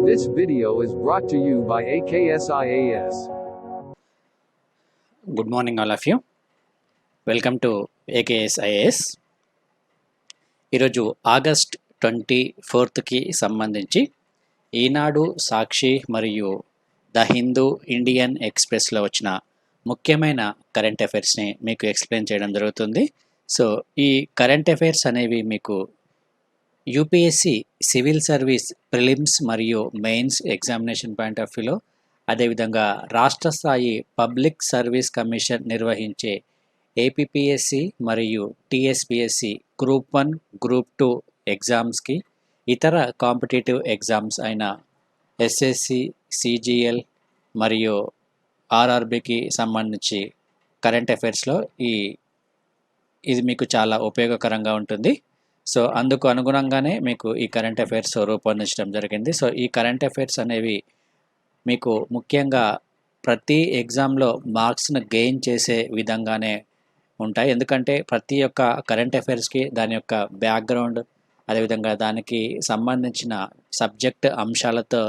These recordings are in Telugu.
This video is brought to you by AKSIAS. Good morning all of you. Welcome to AKSIAS. ఈరోజు ఆగస్ట్ 24కి సంబంధించి ఈనాడు, సాక్షి మరియు ద హిందూ, ఇండియన్ ఎక్స్ప్రెస్లో వచ్చిన ముఖ్యమైన కరెంట్ అఫైర్స్ని మీకు ఎక్స్ప్లెయిన్ చేయడం జరుగుతుంది. సో ఈ కరెంట్ అఫైర్స్ అనేవి మీకు యూపీఎస్సి సివిల్ సర్వీస్ ప్రిలిమ్స్ మరియు మెయిన్స్ ఎగ్జామినేషన్ పాయింట్ ఆఫ్ వ్యూలో, అదేవిధంగా రాష్ట్ర స్థాయి పబ్లిక్ సర్వీస్ కమిషన్ నిర్వహించే ఏపీపీఎస్సి మరియు టీఎస్పీఎస్సి గ్రూప్ 1, గ్రూప్ 2 ఎగ్జామ్స్కి, ఇతర కాంపిటేటివ్ ఎగ్జామ్స్ అయిన ఎస్ఎస్సి, సిజిఎల్ మరియు ఆర్ఆర్బికి సంబంధించి కరెంట్ అఫైర్స్లో ఇది మీకు చాలా ఉపయోగకరంగా ఉంటుంది. సో అందుకు అనుగుణంగానే మీకు ఈ కరెంట్ అఫైర్స్ రూపొందించడం జరిగింది. సో ఈ కరెంట్ అఫైర్స్ అనేవి మీకు ముఖ్యంగా ప్రతి ఎగ్జామ్లో మార్క్స్ను గెయిన్ చేసే విధంగానే ఉంటాయి. ఎందుకంటే ప్రతి ఒక్క కరెంట్ అఫైర్స్కి దాని యొక్క బ్యాక్గ్రౌండ్, అదేవిధంగా దానికి సంబంధించిన సబ్జెక్ట్ అంశాలతో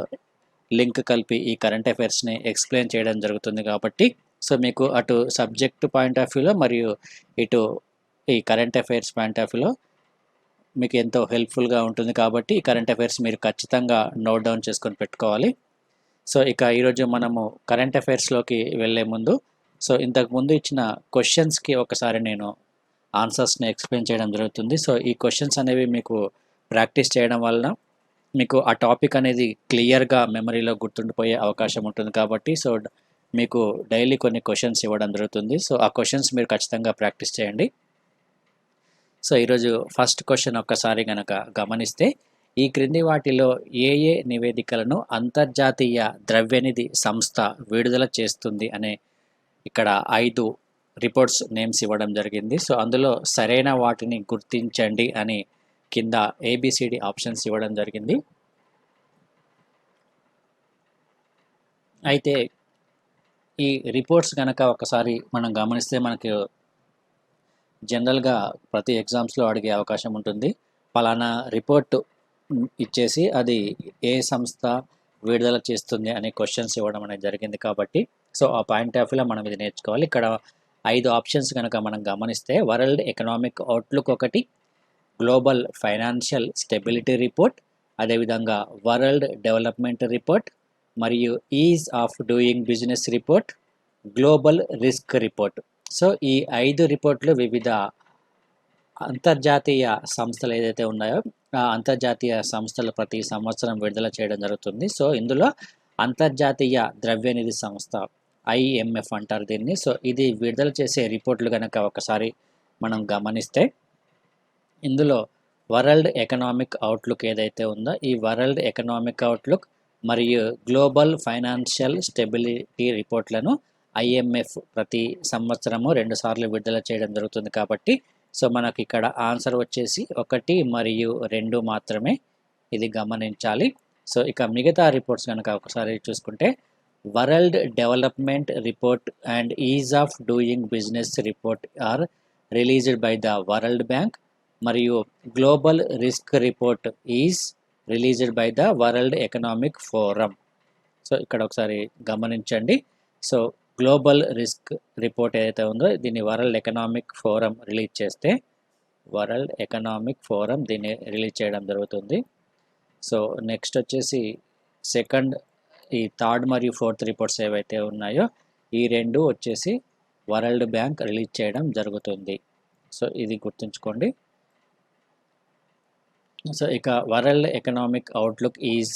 లింక్ కలిపి ఈ కరెంట్ అఫైర్స్ని ఎక్స్ప్లెయిన్ చేయడం జరుగుతుంది. కాబట్టి సో మీకు అటు సబ్జెక్ట్ పాయింట్ ఆఫ్ వ్యూలో మరియు ఇటు ఈ కరెంట్ అఫైర్స్ పాయింట్ ఆఫ్ వ్యూలో మీకు ఎంతో హెల్ప్ఫుల్గా ఉంటుంది. కాబట్టి ఈ కరెంట్ అఫైర్స్ మీరు ఖచ్చితంగా నోట్ డౌన్ చేసుకొని పెట్టుకోవాలి. సో ఇక ఈరోజు మనము కరెంట్ అఫైర్స్లోకి వెళ్ళే ముందు, సో ఇంతకు ముందు ఇచ్చిన క్వశ్చన్స్కి ఒకసారి నేను ఆన్సర్స్ని ఎక్స్ప్లెయిన్ చేయడం జరుగుతుంది. సో ఈ క్వశ్చన్స్ అనేవి మీకు ప్రాక్టీస్ చేయడం వలన మీకు ఆ టాపిక్ అనేది క్లియర్గా మెమరీలో గుర్తుండిపోయే అవకాశం ఉంటుంది. కాబట్టి సో మీకు డైలీ కొన్ని క్వశ్చన్స్ ఇవ్వడం జరుగుతుంది. సో ఆ క్వశ్చన్స్ మీరు ఖచ్చితంగా ప్రాక్టీస్ చేయండి. సో ఈరోజు ఫస్ట్ క్వశ్చన్ ఒక్కసారి కనుక గమనిస్తే, ఈ క్రింది వాటిలో ఏ ఏ నివేదికలను అంతర్జాతీయ ద్రవ్యనిధి సంస్థ విడుదల చేస్తుంది అనే ఇక్కడ 5 రిపోర్ట్స్ నేమ్స్ ఇవ్వడం జరిగింది. సో అందులో సరైన వాటిని గుర్తించండి అని కింద ఏబిసిడి ఆప్షన్స్ ఇవ్వడం జరిగింది. అయితే ఈ రిపోర్ట్స్ కనుక ఒకసారి మనం గమనిస్తే మనకు జనరల్గా ప్రతి ఎగ్జామ్స్లో అడిగే అవకాశం ఉంటుంది. పలానా రిపోర్ట్ ఇచ్చేసి అది ఏ సంస్థ విడుదల చేస్తుంది అనే క్వశ్చన్స్ ఇవ్వడం అనేది జరిగింది. కాబట్టి సో ఆ పాయింట్ ఆఫ్ వ్యూలో మనం ఇది నేర్చుకోవాలి. ఇక్కడ 5 ఆప్షన్స్ కనుక మనం గమనిస్తే, వరల్డ్ ఎకనామిక్ అవుట్లుక్ ఒకటి, గ్లోబల్ ఫైనాన్షియల్ స్టెబిలిటీ రిపోర్ట్, అదేవిధంగా వరల్డ్ డెవలప్మెంట్ రిపోర్ట్ మరియు is of doing business report, global risk report. So ఈ 5 రిపోర్ట్లు వివిధ అంతర్జాతీయ సంస్థలు ఏదైతే ఉన్నాయో ఆ అంతర్జాతీయ సంస్థలు ప్రతి సంవత్సరం విడుదల చేయడం జరుగుతుంది. సో ఇందులో అంతర్జాతీయ ద్రవ్యనిధి సంస్థ, ఐఎంఎఫ్ అంటారు దీన్ని. సో ఇది విడుదల చేసే రిపోర్ట్లు కనుక ఒకసారి మనం గమనిస్తే, ఇందులో వరల్డ్ ఎకనామిక్ అవుట్లుక్ ఏదైతే ఉందో ఈ వరల్డ్ ఎకనామిక్ అవుట్లుక్ మరియు గ్లోబల్ ఫైనాన్షియల్ స్టెబిలిటీ రిపోర్ట్లను ఐఎంఎఫ్ ప్రతి సంవత్సరము 2 సార్లు విడుదల చేయడం జరుగుతుంది. కాబట్టి సో మనకి ఇక్కడ ఆన్సర్ వచ్చేసి 1 మరియు 2 మాత్రమే, ఇది గమనించాలి. సో ఇక మిగతా రిపోర్ట్స్ కనుక ఒకసారి చూసుకుంటే, world development report and is of doing business report are released by the world bank మరియు global risk report is released by the world economic forum. So ఇక్కడ ఒకసారి గమనించండి. సో గ్లోబల్ రిస్క్ రిపోర్ట్ ఏదైతే ఉందో దీన్ని వరల్డ్ ఎకనామిక్ ఫోరం రిలీజ్ చేస్తే, వరల్డ్ ఎకనామిక్ ఫోరం దీన్ని రిలీజ్ చేయడం జరుగుతుంది. సో నెక్స్ట్ వచ్చేసి సెకండ్, ఈ 3rd మరియు 4th రిపోర్ట్స్ ఏవైతే ఉన్నాయో ఈ 2 వచ్చేసి వరల్డ్ బ్యాంక్ రిలీజ్ చేయడం జరుగుతుంది. సో ఇది గుర్తుంచుకోండి. సో ఇక world economic outlook is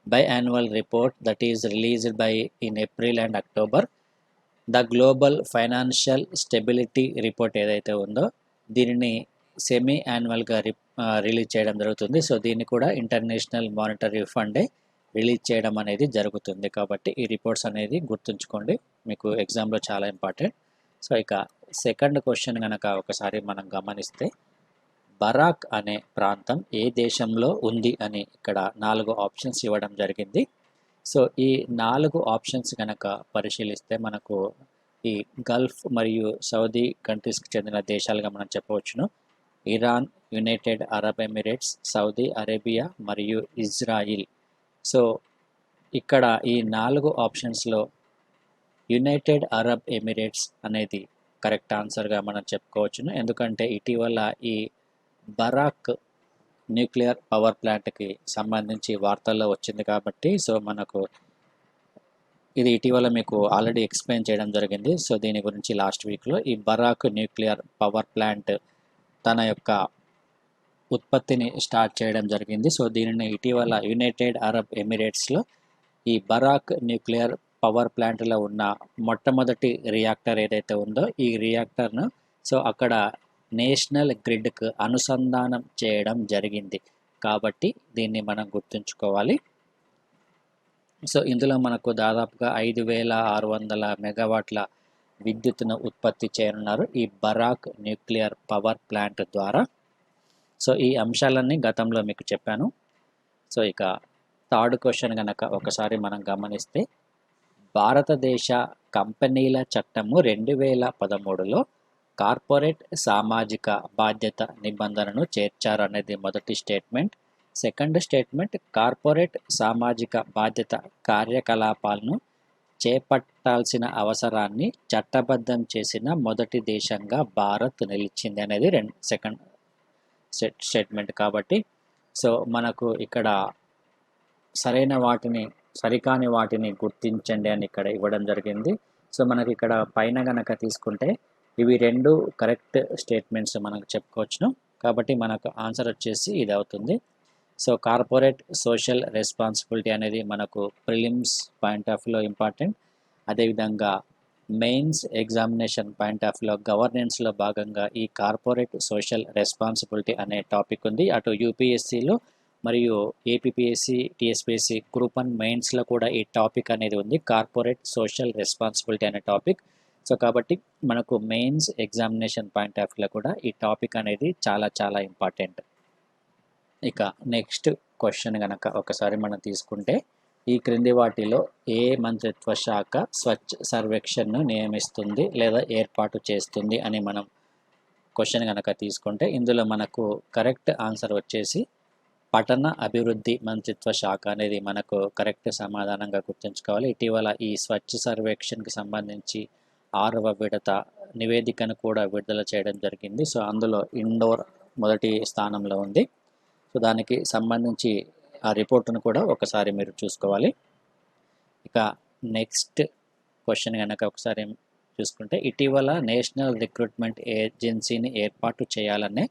biannual report that is released by in April and October. The global financial stability report ఏదైతే ఉందో దీనిని సెమీ యాన్యువల్గా రిలీజ్ చేయడం జరుగుతుంది. సో దీన్ని కూడా ఇంటర్నేషనల్ మానిటరీ ఫండే రిలీజ్ చేయడం అనేది జరుగుతుంది. కాబట్టి ఈ రిపోర్ట్స్ అనేది గుర్తుంచుకోండి, మీకు ఎగ్జామ్లో చాలా ఇంపార్టెంట్. సో ఇక సెకండ్ క్వశ్చన్ కనుక ఒకసారి మనం గమనిస్తే, బరాక్ అనే ప్రాంతం ఏ దేశంలో ఉంది అని ఇక్కడ 4 ఆప్షన్స్ ఇవ్వడం జరిగింది. సో ఈ 4 ఆప్షన్స్ కనుక పరిశీలిస్తే మనకు ఈ గల్ఫ్ మరియు సౌదీ కంట్రీస్కి చెందిన దేశాలుగా మనం చెప్పవచ్చును. Iran, United Arab Emirates, Saudi Arabia మరియు ఇజ్రాయిల్. సో ఇక్కడ ఈ 4 ఆప్షన్స్లో యునైటెడ్ అరబ్ ఎమిరేట్స్ అనేది కరెక్ట్ ఆన్సర్గా మనం చెప్పుకోవచ్చును. ఎందుకంటే ఇటీవల ఈ బరాక్ న్యూక్లియర్ పవర్ ప్లాంట్కి సంబంధించి వార్తల్లో వచ్చింది కాబట్టి సో మనకు ఇది ఇటీవల మీకు ఆల్రెడీ ఎక్స్ప్లెయిన్ చేయడం జరిగింది. సో దీని గురించి లాస్ట్ వీక్లో ఈ బరాక్ న్యూక్లియర్ పవర్ ప్లాంట్ తన యొక్క ఉత్పత్తిని స్టార్ట్ చేయడం జరిగింది. సో దీనిని ఇటీవల యునైటెడ్ అరబ్ ఎమిరేట్స్లో ఈ బరాక్ న్యూక్లియర్ పవర్ ప్లాంట్లో ఉన్న మొట్టమొదటి రియాక్టర్ ఏదైతే ఉందో ఈ రియాక్టర్ను సో అక్కడ నేషనల్ గ్రిడ్కు అనుసంధానం చేయడం జరిగింది. కాబట్టి దీన్ని మనం గుర్తుంచుకోవాలి. సో ఇందులో మనకు దాదాపుగా 5600 మెగావాట్ల విద్యుత్తును ఉత్పత్తి చేయనున్నారు ఈ బరాక్ న్యూక్లియర్ పవర్ ప్లాంట్ ద్వారా. సో ఈ అంశాలన్నీ గతంలో మీకు చెప్పాను. సో ఇక థర్డ్ క్వశ్చన్ కనుక ఒకసారి మనం గమనిస్తే భారతదేశ కంపెనీల చట్టము 2013లో కార్పొరేట్ సామాజిక బాధ్యత నిబంధనను చేర్చారు అనేది మొదటి స్టేట్మెంట్. సెకండ్ స్టేట్మెంట్ కార్పొరేట్ సామాజిక బాధ్యత కార్యకలాపాలను చేపట్టాల్సిన అవసరాన్ని చట్టబద్ధం చేసిన మొదటి దేశంగా భారత్ నిలిచింది అనేది సెకండ్ స్టేట్మెంట్. కాబట్టి సో మనకు ఇక్కడ సరికాని వాటిని గుర్తించండి అని ఇక్కడ ఇవ్వడం జరిగింది. సో మనకి ఇక్కడ పైన గనక తీసుకుంటే ఇవి 2 కరెక్ట్ స్టేట్మెంట్స్ మనకు చెప్పుకోవచ్చును. కాబట్టి మనకు ఆన్సర్ వచ్చేసి ఇది అవుతుంది. సో కార్పొరేట్ సోషల్ రెస్పాన్సిబిలిటీ అనేది మనకు ప్రిలిమ్స్ పాయింట్ ఆఫ్ వ్యూలో ఇంపార్టెంట్. అదేవిధంగా మెయిన్స్ ఎగ్జామినేషన్ పాయింట్ ఆఫ్ వ్యూలో గవర్నెన్స్లో భాగంగా ఈ కార్పొరేట్ సోషల్ రెస్పాన్సిబిలిటీ అనే టాపిక్ ఉంది. అటు యూపీఎస్సీలో మరియు ఏపీపీఎస్సీ టీఎస్పీఎస్సీ గ్రూప్ 1 మెయిన్స్లో కూడా ఈ టాపిక్ అనేది ఉంది, కార్పొరేట్ సోషల్ రెస్పాన్సిబిలిటీ అనే టాపిక్. సో కాబట్టి మనకు మెయిన్స్ ఎగ్జామినేషన్ పాయింట్ ఆఫ్ వ్యూలో కూడా ఈ టాపిక్ అనేది చాలా చాలా ఇంపార్టెంట్. ఇక నెక్స్ట్ క్వశ్చన్ కనుక ఒకసారి మనం తీసుకుంటే ఈ క్రింది వాటిలో ఏ మంత్రిత్వ శాఖ స్వచ్ఛ సర్వేక్షణను నియమిస్తుంది లేదా ఏర్పాటు చేస్తుంది అని మనం క్వశ్చన్ కనుక తీసుకుంటే ఇందులో మనకు కరెక్ట్ ఆన్సర్ వచ్చేసి పట్టణ అభివృద్ధి మంత్రిత్వ శాఖ అనేది మనకు కరెక్ట్ సమాధానంగా గుర్తుంచుకోవాలి. ఇటీవల ఈ స్వచ్ఛ సర్వేక్షణకి సంబంధించి 6వ విడత నివేదికను కూడా విడుదల చేయడం జరిగింది. సో అందులో ఇండోర్ మొదటి స్థానంలో ఉంది. సో దానికి సంబంధించి ఆ రిపోర్టును కూడా ఒకసారి మీరు చూసుకోవాలి. ఇక నెక్స్ట్ క్వశ్చన్ కనుక ఒకసారి చూసుకుంటే ఇటీవల నేషనల్ రిక్రూట్మెంట్ ఏజెన్సీని ఏర్పాటు చేయాలనే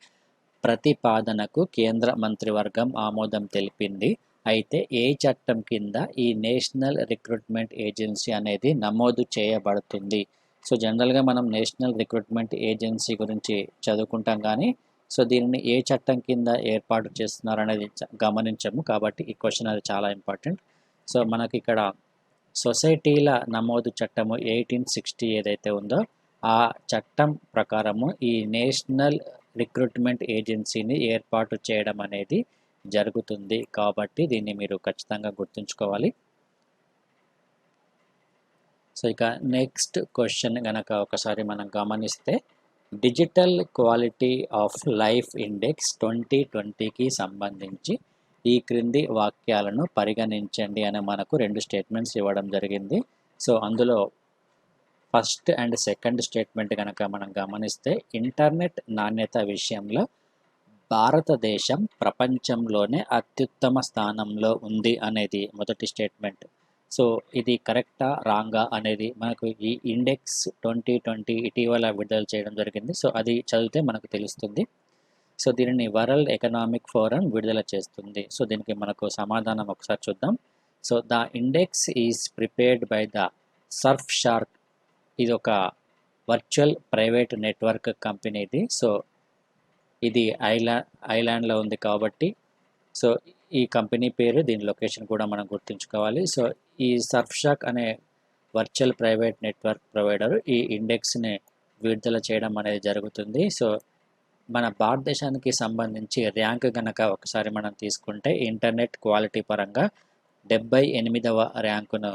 ప్రతిపాదనకు కేంద్ర మంత్రివర్గం ఆమోదం తెలిపింది. అయితే ఏ చట్టం కింద ఈ నేషనల్ రిక్రూట్మెంట్ ఏజెన్సీ అనేది నమోదు చేయబడుతుంది? సో జనరల్గా మనం నేషనల్ రిక్రూట్మెంట్ ఏజెన్సీ గురించి చదువుకుంటాం కానీ సో దీనిని ఏ చట్టం కింద ఏర్పాటు చేస్తున్నారు అనేది గమనించము. కాబట్టి ఈ క్వశ్చన్ అది చాలా ఇంపార్టెంట్. సో మనకి ఇక్కడ సొసైటీల నమోదు చట్టము 1860 ఏదైతే ఉందో ఆ చట్టం ప్రకారము ఈ నేషనల్ రిక్రూట్మెంట్ ఏజెన్సీని ఏర్పాటు చేయడం అనేది జరుగుతుంది. కాబట్టి దీన్ని మీరు ఖచ్చితంగా గుర్తుంచుకోవాలి. సో ఇక నెక్స్ట్ క్వశ్చన్ కనుక ఒకసారి మనం గమనిస్తే digital quality of life index 2020కి సంబంధించి ఈ క్రింది వాక్యాలను పరిగణించండి అని మనకు 2 స్టేట్మెంట్స్ ఇవ్వడం జరిగింది. సో అందులో ఫస్ట్ అండ్ సెకండ్ స్టేట్మెంట్ కనుక మనం గమనిస్తే ఇంటర్నెట్ నాణ్యత విషయంలో భారతదేశం ప్రపంచంలోనే అత్యుత్తమ స్థానంలో ఉంది అనేది మొదటి స్టేట్మెంట్. సో ఇది కరెక్టా రాంగా అనేది మనకు ఈ ఇండెక్స్ 2020 ఇటీవల విడుదల చేయడం జరిగింది. సో అది చదివితే మనకు తెలుస్తుంది. సో దీనిని వరల్డ్ ఎకనామిక్ ఫోరం విడుదల చేస్తుంది. సో దీనికి మనకు సమాధానం ఒకసారి చూద్దాం. So the index is prepared by the Surf shark. ఇది ఒక వర్చువల్ ప్రైవేట్ నెట్వర్క్ కంపెనీది. సో ఇది ఐలాండ్లో ఉంది కాబట్టి సో ఈ కంపెనీ పేరు, దీని లొకేషన్ కూడా మనం గుర్తుంచుకోవాలి. సో ఈ సర్ఫ్షాక్ అనే వర్చువల్ ప్రైవేట్ నెట్వర్క్ ప్రొవైడర్ ఈ ఇండెక్స్ని విడుదల చేయడం అనేది జరుగుతుంది. సో మన భారతదేశానికి సంబంధించి ర్యాంక్ కనుక ఒకసారి మనం తీసుకుంటే ఇంటర్నెట్ క్వాలిటీ పరంగా 78వ ర్యాంకును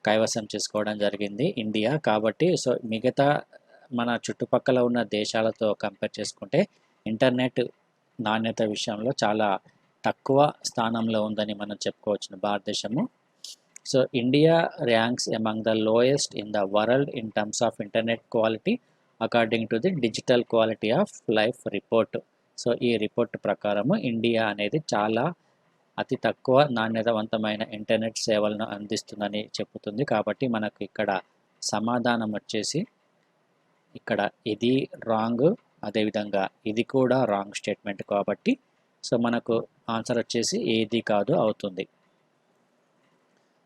కైవసం చేసుకోవడం జరిగింది ఇండియా. కాబట్టి సో మిగతా మన చుట్టుపక్కల ఉన్న దేశాలతో కంపేర్ చేసుకుంటే ఇంటర్నెట్ నాణ్యత విషయంలో చాలా తక్కువ స్థానంలో ఉందని మనం చెప్పుకోవచ్చు భారతదేశము. So India ranks among the lowest in the world in terms of internet quality according to the digital quality of life report. So ఈ రిపోర్ట్ ప్రకారము ఇండియా అనేది చాలా అతి తక్కువ నాణ్యతవంతమైన ఇంటర్నెట్ సేవలను అందిస్తుందని చెబుతుంది. కాబట్టి మనకు ఇక్కడ సమాధానం వచ్చేసి ఇక్కడ ఇది రాంగ్, అదేవిధంగా ఇది కూడా రాంగ్ స్టేట్మెంట్ కాబట్టి సో మనకు ఆన్సర్ వచ్చేసి ఏది కాదు అవుతుంది.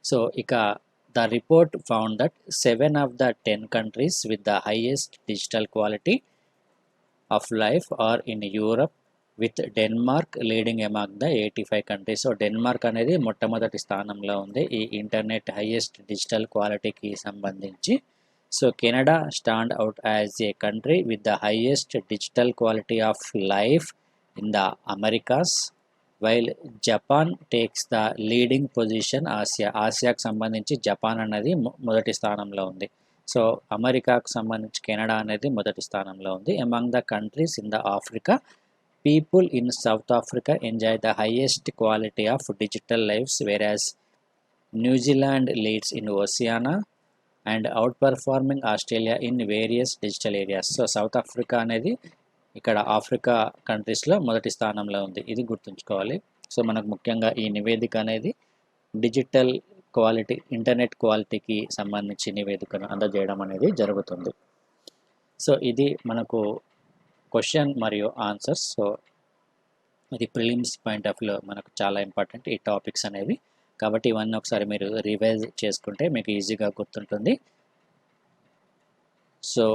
సో ఇక the report found that 7 of the 10 countries with the highest digital quality of life are in Europe with Denmark leading among the 85 countries. So Denmark అనేది మొట్టమొదటి స్థానంలో ఉంది ఈ ఇంటర్నెట్ హైయెస్ట్ డిజిటల్ క్వాలిటీకి సంబంధించి. So Canada stand out as a country with the highest digital quality of life in the Americas, while Japan takes the leading position ఆసియాకు సంబంధించి జపాన్ అనేది మొదటి స్థానంలో ఉంది. సో అమెరికాకు సంబంధించి కెనడా అనేది మొదటి స్థానంలో ఉంది. Among the countries in the Africa, people in South Africa enjoy the highest quality of digital lifes whereas New Zealand leads in Oceania and out performing Australia in various digital areas. So South Africa అనేది ఇక్కడ ఆఫ్రికా కంట్రీస్లో మొదటి స్థానంలో ఉంది, ఇది గుర్తుంచుకోవాలి. సో మనకు ముఖ్యంగా ఈ నివేదిక అనేది డిజిటల్ క్వాలిటీ ఇంటర్నెట్ క్వాలిటీకి సంబంధించి నివేదికను అందజేయడం అనేది జరుగుతుంది. సో ఇది మనకు క్వశ్చన్ మరియు ఆన్సర్స్. సో ఇది ప్రిలిమ్స్ పాయింట్ ఆఫ్ వ్యూలో మనకు చాలా ఇంపార్టెంట్ ఈ టాపిక్స్ అనేవి. కాబట్టి ఇవన్నీ ఒకసారి మీరు రివైజ్ చేసుకుంటే మీకు ఈజీగా గుర్తుంటుంది. సో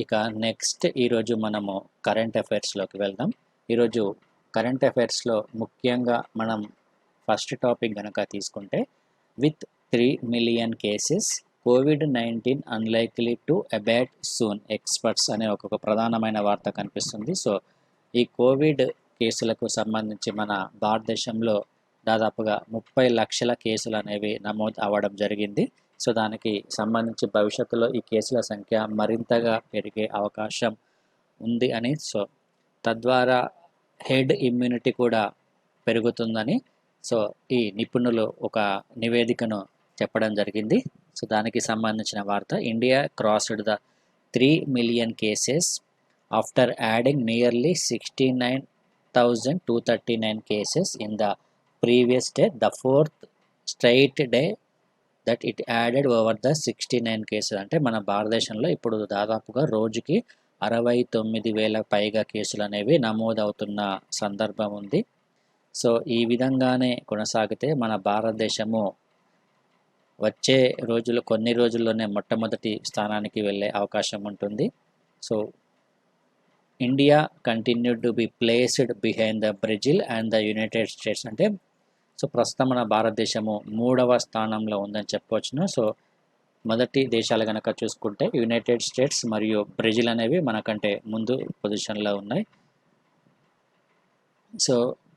ఇక నెక్స్ట్ ఈరోజు మనము కరెంట్ అఫైర్స్లోకి వెళ్దాం. ఈరోజు కరెంట్ అఫైర్స్లో ముఖ్యంగా మనం ఫస్ట్ టాపిక్ కనుక తీసుకుంటే with 3 million cases COVID-19 unlikely to abate soon experts అనే ఒక ప్రధానమైన వార్త కనిపిస్తుంది. సో ఈ కోవిడ్ కేసులకు సంబంధించి మన భారతదేశంలో దాదాపుగా 30 లక్షల కేసులు అనేవి నమోదు అవ్వడం జరిగింది. సో దానికి సంబంధించి భవిష్యత్తులో ఈ కేసుల సంఖ్య మరింతగా పెరిగే అవకాశం ఉంది అని, సో తద్వారా హెడ్ ఇమ్యూనిటీ కూడా పెరుగుతుందని సో ఈ నిపుణులు ఒక నివేదికను చెప్పడం జరిగింది. సో దానికి సంబంధించిన వార్త. India crossed the 3 million cases after adding nearly 69,239 cases in the previous day, the 4th straight day that it added over the 69 cases. అంటే మన భారతదేశంలో ఇప్పుడు దాదాపుగా రోజుకి 69,000 పైగా కేసులు అనేవి నమోదవుతున్న సందర్భం ఉంది. సో ఈ విధంగానే కొనసాగితే మన భారతదేశము వచ్చే కొన్ని రోజుల్లోనే మొట్టమొదటి స్థానానికి వెళ్ళే అవకాశం ఉంటుంది. So India continued to be placed behind the Brazil and the United states. అంటే సో ప్రస్తుతం మన భారతదేశము 3వ స్థానంలో ఉందని చెప్పవచ్చును. సో మొదటి దేశాలు కనుక చూసుకుంటే యునైటెడ్ స్టేట్స్ మరియు బ్రెజిల్ అనేవి మనకంటే ముందు పొజిషన్లో ఉన్నాయి. సో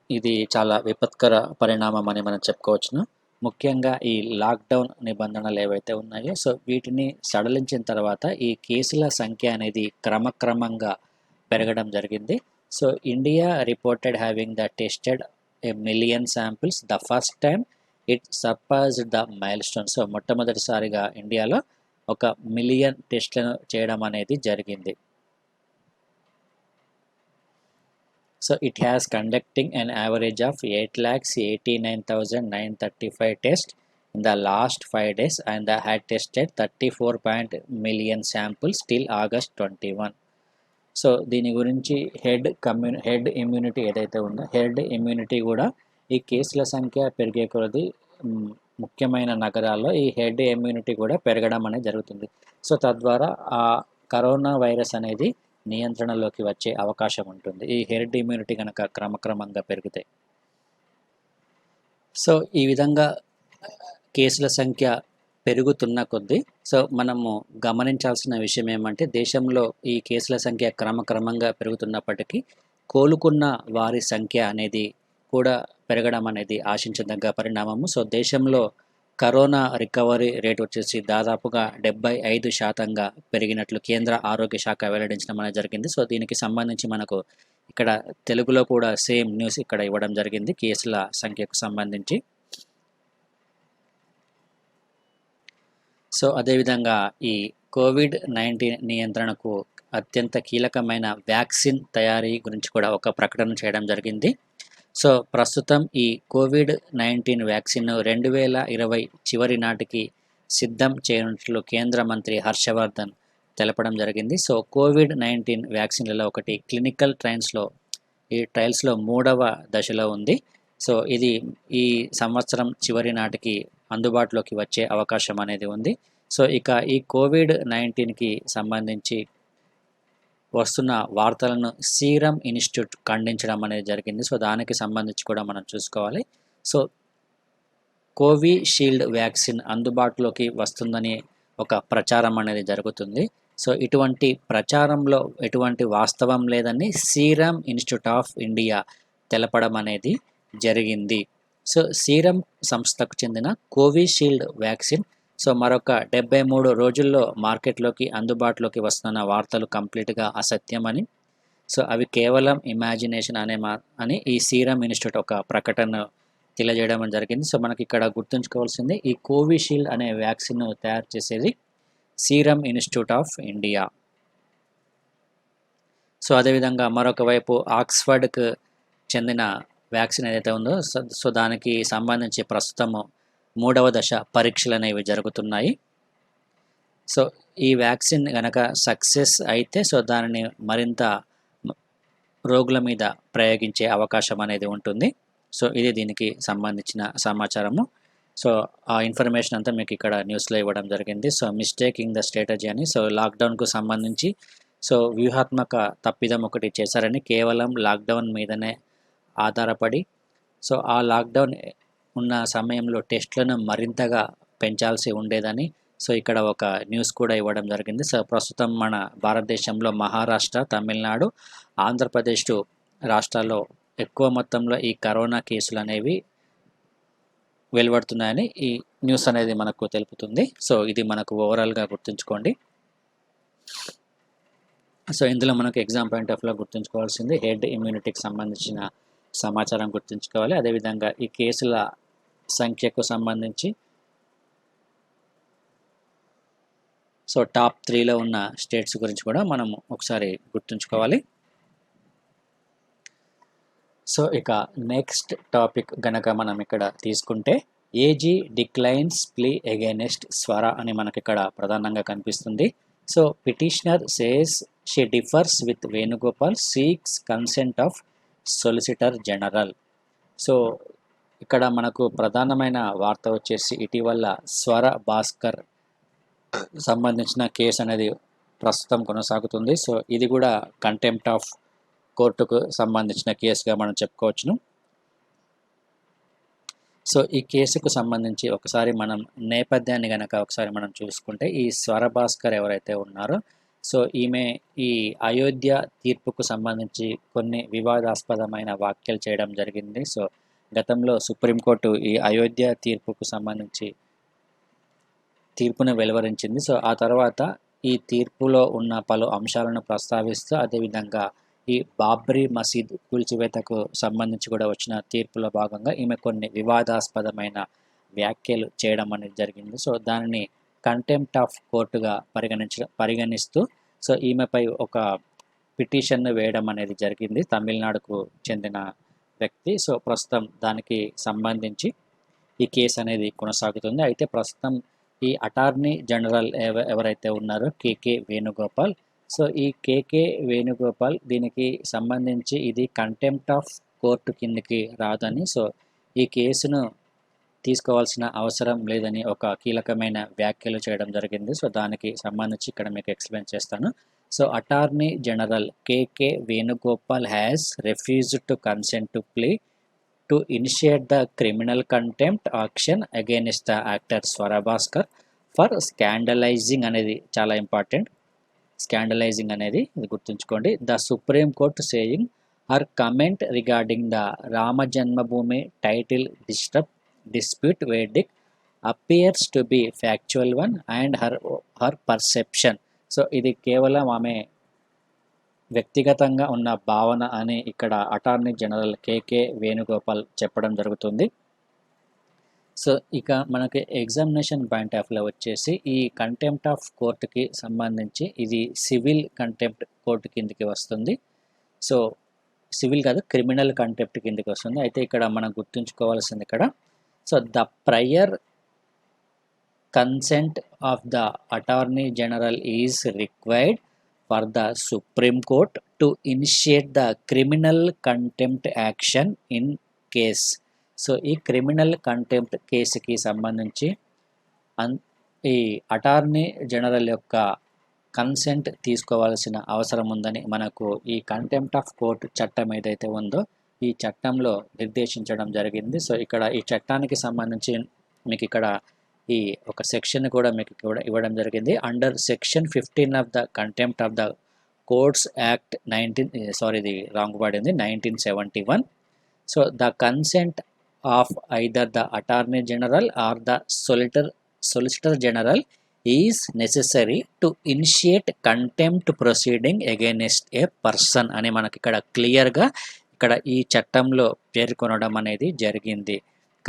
ఇది చాలా విపత్కర పరిణామం అని మనం చెప్పుకోవచ్చును. ముఖ్యంగా ఈ లాక్డౌన్ నిబంధనలు ఏవైతే ఉన్నాయో సో వీటిని సడలించిన తర్వాత ఈ కేసుల సంఖ్య అనేది క్రమక్రమంగా పెరగడం జరిగింది. So India reported having the tested a million samples the first time it surpassed the milestone. So మొట్టమొదటిసారిగా ఇండియాలో 1 మిలియన్ టెస్ట్లను చేయడం అనేది జరిగింది. So it has conducting an average of 8,89,935 tests in the last 5 days and had tested 34 million samples till August 21. So దీని గురించి హెడ్ ఇమ్యూనిటీ ఏదైతే ఉందో హెడ్ ఇమ్యూనిటీ కూడా ఈ కేసుల సంఖ్య పెరిగే కొలది ముఖ్యమైన నగరాల్లో ఈ హెడ్ ఇమ్యూనిటీ కూడా పెరగడం అనేది జరుగుతుంది. సో తద్వారా ఆ కరోనా వైరస్ అనేది నియంత్రణలోకి వచ్చే అవకాశం ఉంటుంది ఈ హెడ్ ఇమ్యూనిటీ కనుక క్రమక్రమంగా పెరిగితే. సో ఈ విధంగా కేసుల సంఖ్య పెరుగుతున్న కొద్దీ సో మనము గమనించాల్సిన విషయం ఏమంటే దేశంలో ఈ కేసుల సంఖ్య క్రమక్రమంగా పెరుగుతున్నప్పటికీ కోలుకున్న వారి సంఖ్య అనేది కూడా పెరగడం అనేది ఆశించదగ్గ పరిణామము. సో దేశంలో కరోనా రికవరీ రేట్ వచ్చేసి దాదాపుగా 75% పెరిగినట్లు కేంద్ర ఆరోగ్య శాఖ వెల్లడించడం అనేది జరిగింది. సో దీనికి సంబంధించి మనకు ఇక్కడ తెలుగులో కూడా సేమ్ న్యూస్ ఇక్కడ ఇవ్వడం జరిగింది కేసుల సంఖ్యకు సంబంధించి. సో అదేవిధంగా ఈ కోవిడ్-19 నియంత్రణకు అత్యంత కీలకమైన వ్యాక్సిన్ తయారీ గురించి కూడా ఒక ప్రకటన చేయడం జరిగింది. సో ప్రస్తుతం ఈ కోవిడ్-19 వ్యాక్సిన్ను 2020 చివరి నాటికి సిద్ధం చేయనున్నట్లు కేంద్ర మంత్రి హర్షవర్ధన్ తెలపడం జరిగింది. సో కోవిడ్-19 వ్యాక్సిన్లలో ఒకటి క్లినికల్ ట్రయల్స్లో 3వ దశలో ఉంది. సో ఇది ఈ సంవత్సరం చివరి నాటికి అందుబాటులోకి వచ్చే అవకాశం అనేది ఉంది. సో ఇక ఈ కోవిడ్-19కి సంబంధించి వస్తున్న వార్తలను సీరం ఇన్స్టిట్యూట్ ఖండించడం అనేది జరిగింది. సో దానికి సంబంధించి కూడా మనం చూసుకోవాలి. సో కోవిషీల్డ్ వ్యాక్సిన్ అందుబాటులోకి వస్తుందని ఒక ప్రచారం అనేది జరుగుతుంది. సో ఇటువంటి ప్రచారంలో ఎటువంటి వాస్తవం లేదని సీరం ఇన్స్టిట్యూట్ ఆఫ్ ఇండియా తెలపడం అనేది జరిగింది. సో సీరం సంస్థకు చెందిన కోవిషీల్డ్ వ్యాక్సిన్ సో మరొక 73 రోజుల్లో మార్కెట్లోకి అందుబాటులోకి వస్తున్న వార్తలు కంప్లీట్గా అసత్యమని, సో అవి కేవలం ఇమాజినేషన్ అని ఈ సీరం ఇన్స్టిట్యూట్ ఒక ప్రకటన తెలియజేయడం జరిగింది. సో మనకి ఇక్కడ గుర్తుంచుకోవాల్సింది ఈ కోవిషీల్డ్ అనే వ్యాక్సిన్ తయారు చేసేది serum institute of India. So అదేవిధంగా మరొక వైపు ఆక్స్ఫర్డ్కు చెందిన వ్యాక్సిన్ ఏదైతే ఉందో సో దానికి సంబంధించి ప్రస్తుతము 3వ దశ పరీక్షలు అనేవి జరుగుతున్నాయి. సో ఈ వ్యాక్సిన్ కనుక సక్సెస్ అయితే సో దానిని మరింత రోగుల మీద ప్రయోగించే అవకాశం అనేది ఉంటుంది. సో ఇది దీనికి సంబంధించిన సమాచారము. సో ఆ ఇన్ఫర్మేషన్ అంతా మీకు ఇక్కడ న్యూస్లో ఇవ్వడం జరిగింది. సో మిస్టేకింగ్ ద స్ట్రాటజీ అని, సో లాక్డౌన్కు సంబంధించి సో వ్యూహాత్మక తప్పిదం ఒకటి చేశారని, కేవలం లాక్డౌన్ మీదనే ఆధారపడి సో ఆ లాక్డౌన్ ఉన్న సమయంలో టెస్ట్లను మరింతగా పెంచాల్సి ఉండేదని సో ఇక్కడ ఒక న్యూస్ కూడా ఇవ్వడం జరిగింది. సో ప్రస్తుతం మన భారతదేశంలో మహారాష్ట్ర, తమిళనాడు, ఆంధ్రప్రదేశ్ రాష్ట్రాల్లో ఎక్కువ మొత్తంలో ఈ కరోనా కేసులు అనేవి వెలువడుతున్నాయని ఈ న్యూస్ అనేది మనకు తెలుపుతుంది. సో ఇది మనకు ఓవరాల్గా గుర్తుంచుకోండి. సో ఇందులో మనకు ఎగ్జామ్ పాయింట్ ఆఫ్ లో గుర్తుంచుకోవాల్సింది హెడ్ ఇమ్యూనిటీకి సంబంధించిన సమాచారం గుర్తుంచుకోవాలి. అదేవిధంగా ఈ కేసుల సంఖ్యకు సంబంధించి సో టాప్ 3లో ఉన్న స్టేట్స్ గురించి కూడా మనం ఒకసారి గుర్తుంచుకోవాలి. సో ఇక నెక్స్ట్ టాపిక్ గనక మనం ఇక్కడ తీసుకుంటే ఏజీ డిక్లైన్స్ ప్లీ అగైనెస్ట్ స్వర అని మనకి ఇక్కడ ప్రధానంగా కనిపిస్తుంది. So petitioner says she differs with Venugopal, seeks consent of solicitor general. So ఇక్కడ మనకు ప్రధానమైన వార్త వచ్చేసి ఇటీవల స్వర భాస్కర్ సంబంధించిన కేసు అనేది ప్రస్తుతం కొనసాగుతుంది. సో ఇది కూడా కంటెంప్ట్ ఆఫ్ కోర్టుకు సంబంధించిన కేసుగా మనం చెప్పుకోవచ్చును. సో ఈ కేసుకు సంబంధించి ఒకసారి మనం నేపథ్యాన్ని కనుక ఒకసారి మనం చూసుకుంటే ఈ స్వర భాస్కర్ ఎవరైతే ఉన్నారో సో ఈమె ఈ అయోధ్య తీర్పుకు సంబంధించి కొన్ని వివాదాస్పదమైన వ్యాఖ్యలు చేయడం జరిగింది. సో గతంలో సుప్రీంకోర్టు ఈ అయోధ్య తీర్పుకు సంబంధించి తీర్పును వెలువరించింది. సో ఆ తర్వాత ఈ తీర్పులో ఉన్న పలు అంశాలను ప్రస్తావిస్తూ అదేవిధంగా ఈ బాబ్రీ మసీద్ కూల్చివేతకు సంబంధించి కూడా వచ్చిన తీర్పులో భాగంగా ఈమె కొన్ని వివాదాస్పదమైన వ్యాఖ్యలు చేయడం అనేది జరిగింది. సో దానిని కంటెంప్ట్ ఆఫ్ కోర్టుగా పరిగణిస్తూ సో ఈమెపై ఒక పిటిషన్ను వేయడం అనేది జరిగింది తమిళనాడుకు చెందిన వ్యక్తి. సో ప్రస్తుతం దానికి సంబంధించి ఈ కేసు అనేది కొనసాగుతుంది. అయితే ప్రస్తుతం ఈ అటార్నీ జనరల్ ఎవరైతే ఉన్నారో కేకే వేణుగోపాల్, సో ఈ కేకే వేణుగోపాల్ దీనికి సంబంధించి ఇది కంటెంప్ట్ ఆఫ్ కోర్టు కిందకి రాదని, సో ఈ కేసును తీసుకోవాల్సిన అవసరం లేదని ఒక కీలకమైన వ్యాఖ్యలు చేయడం జరిగింది. సో దానికి సంబంధించి ఇక్కడ మీకు ఎక్స్ప్లెయిన్ చేస్తాను. So attorney general KK Venugopal has refused to consent to plea to initiate the criminal contempt action against the actor Swara Bhaskar for స్కాండలైజింగ్ అనేది చాలా ఇంపార్టెంట్. స్కాండలైజింగ్ అనేది ఇది గుర్తుంచుకోండి. The supreme court saying her comment regarding the Rama Janmabhoomi title dispute verdict appears to be factual one and her perception. So ఇది కేవలం ఆమె వ్యక్తిగతంగా ఉన్న భావన అని ఇక్కడ అటార్నీ జనరల్ కేకే వేణుగోపాల్ చెప్పడం జరుగుతుంది. సో ఇక మనకి ఎగ్జామినేషన్ పాయింట్ ఆఫ్లో వచ్చేసి ఈ కంటెంప్ట్ ఆఫ్ కోర్టుకి సంబంధించి ఇది సివిల్ కంటెంప్ట్ కోర్టు కిందకి వస్తుంది. సో సివిల్ కాదు, క్రిమినల్ కంటెంప్ట్ కిందకి వస్తుంది. అయితే ఇక్కడ మనం గుర్తుంచుకోవాల్సింది ఇక్కడ, so the prior consent of the attorney general is required for the supreme court to initiate the criminal contempt action in case. So ఈ క్రిమినల్ కంటెంప్ట్ కేసుకి సంబంధించి ఈ అటార్నీ జనరల్ యొక్క కన్సెంట్ తీసుకోవాల్సిన అవసరం ఉందని మనకు ఈ కంటెంప్ట్ ఆఫ్ కోర్ట్ చట్టం ఏదైతే ఉందో ఈ చట్టంలో నిర్దేశించడం జరిగింది. సో ఇక్కడ ఈ చట్టానికి సంబంధించి మీకు ఇక్కడ ఈ ఒక సెక్షన్ కూడా మీకు కూడా ఇవ్వడం జరిగింది. Under section 15 of the contempt of the courts act 1971. So the consent of either the Attorney General or the Solicitor General is necessary to initiate contempt proceeding against a person అని మనకి ఇక్కడ క్లియర్గా ఇక్కడ ఈ చట్టంలో పేర్కొనడం అనేది జరిగింది.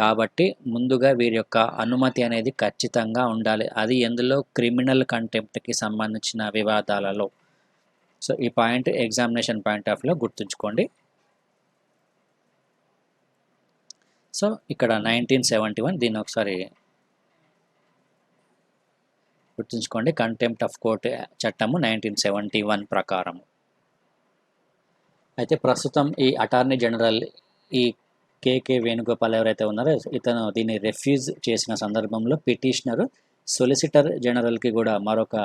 కాబట్టి ముందుగా వీరి యొక్క అనుమతి అనేది ఖచ్చితంగా ఉండాలి. అది ఎందులో క్రిమినల్ కంటెంప్ట్కి సంబంధించిన వివాదాలలో. సో ఈ పాయింట్ ఎగ్జామినేషన్ పాయింట్ ఆఫ్లో గుర్తుంచుకోండి. సో ఇక్కడ 1971 దీన్ని ఒకసారి గుర్తుంచుకోండి. కంటెంప్ట్ ఆఫ్ కోర్ట్ చట్టము 1971 ప్రకారం. అయితే ప్రస్తుతం ఈ అటార్నీ జనరల్ ఈ కేకే వేణుగోపాల్ ఎవరైతే ఉన్నారో ఇతను దీన్ని రెఫ్యూజ్ చేసిన సందర్భంలో పిటిషనరు సొలిసిటర్ జనరల్కి కూడా మరొక